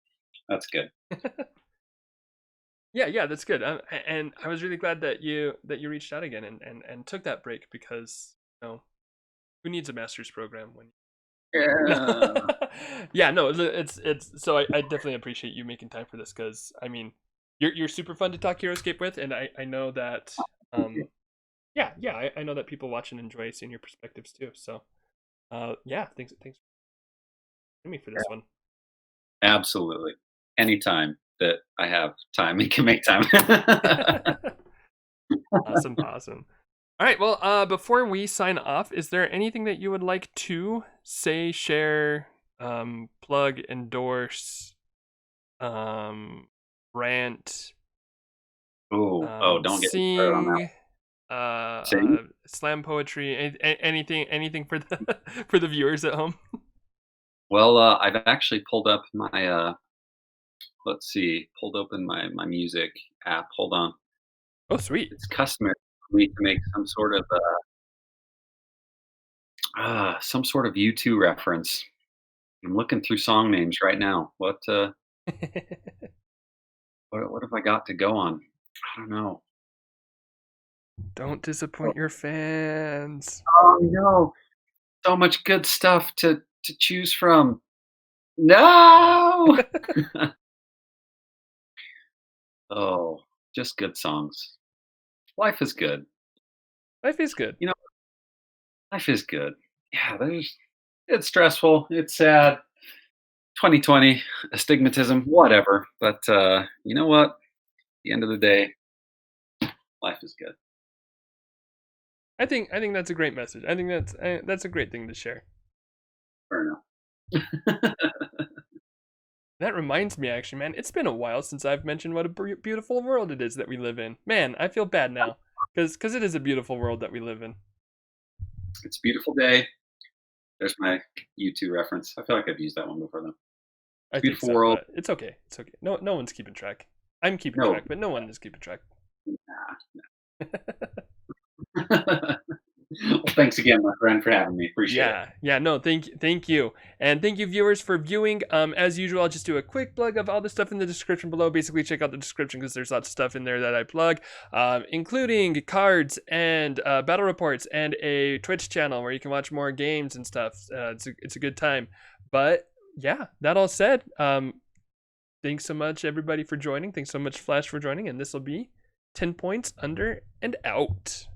that's good. Yeah, yeah, that's good. And I was really glad that you reached out again and took that break because who needs a master's program when Yeah. yeah, no, it's so I definitely appreciate you making time for this because I mean you're super fun to talk Heroscape with, and I know that yeah, I know that people watch and enjoy seeing your perspectives too. So yeah, thanks for me for this one. Absolutely. Anytime that I have time, we can make time. Awesome, awesome. All right, well, before we sign off, is there anything that you would like to say, share, plug, endorse, rant, Don't get me started on that. sing, Sing? slam poetry, anything for the for the viewers at home? Well, I've actually pulled up my let's see, pulled open my music app. Hold on. Oh, sweet. It's customary for me to make some sort of U2 reference. I'm looking through song names right now. What have I got to go on? I don't know. Don't Oh, disappoint your fans. oh no, so much good stuff to choose from. No. Oh, just good songs. Life is good. Life is good. You know, life is good. Yeah, it's stressful. It's sad. 2020, astigmatism, whatever. But you know what? At the end of the day, life is good. I think that's a great message. I think that's a great thing to share. Fair enough. That reminds me, actually, man, it's been a while since I've mentioned what a beautiful world it is that we live in. Man, I feel bad now, because it is a beautiful world that we live in. It's a beautiful day. There's my U2 reference. I feel like I've used that one before though. I think Beautiful so, world. but it's okay. It's okay. No one's keeping track. I'm keeping No. track, but no one is keeping track. Well, thanks again, my friend, for having me. Appreciate it. Yeah, no, thank you, and thank you, viewers, for viewing. As usual, I'll just do a quick plug of all the stuff in the description below. Basically, check out the description because there's lots of stuff in there that I plug, including cards and battle reports and a Twitch channel where you can watch more games and stuff. It's a good time. But yeah, that all said, thanks so much everybody for joining. Thanks so much Flash for joining, and this will be 10 points under and out.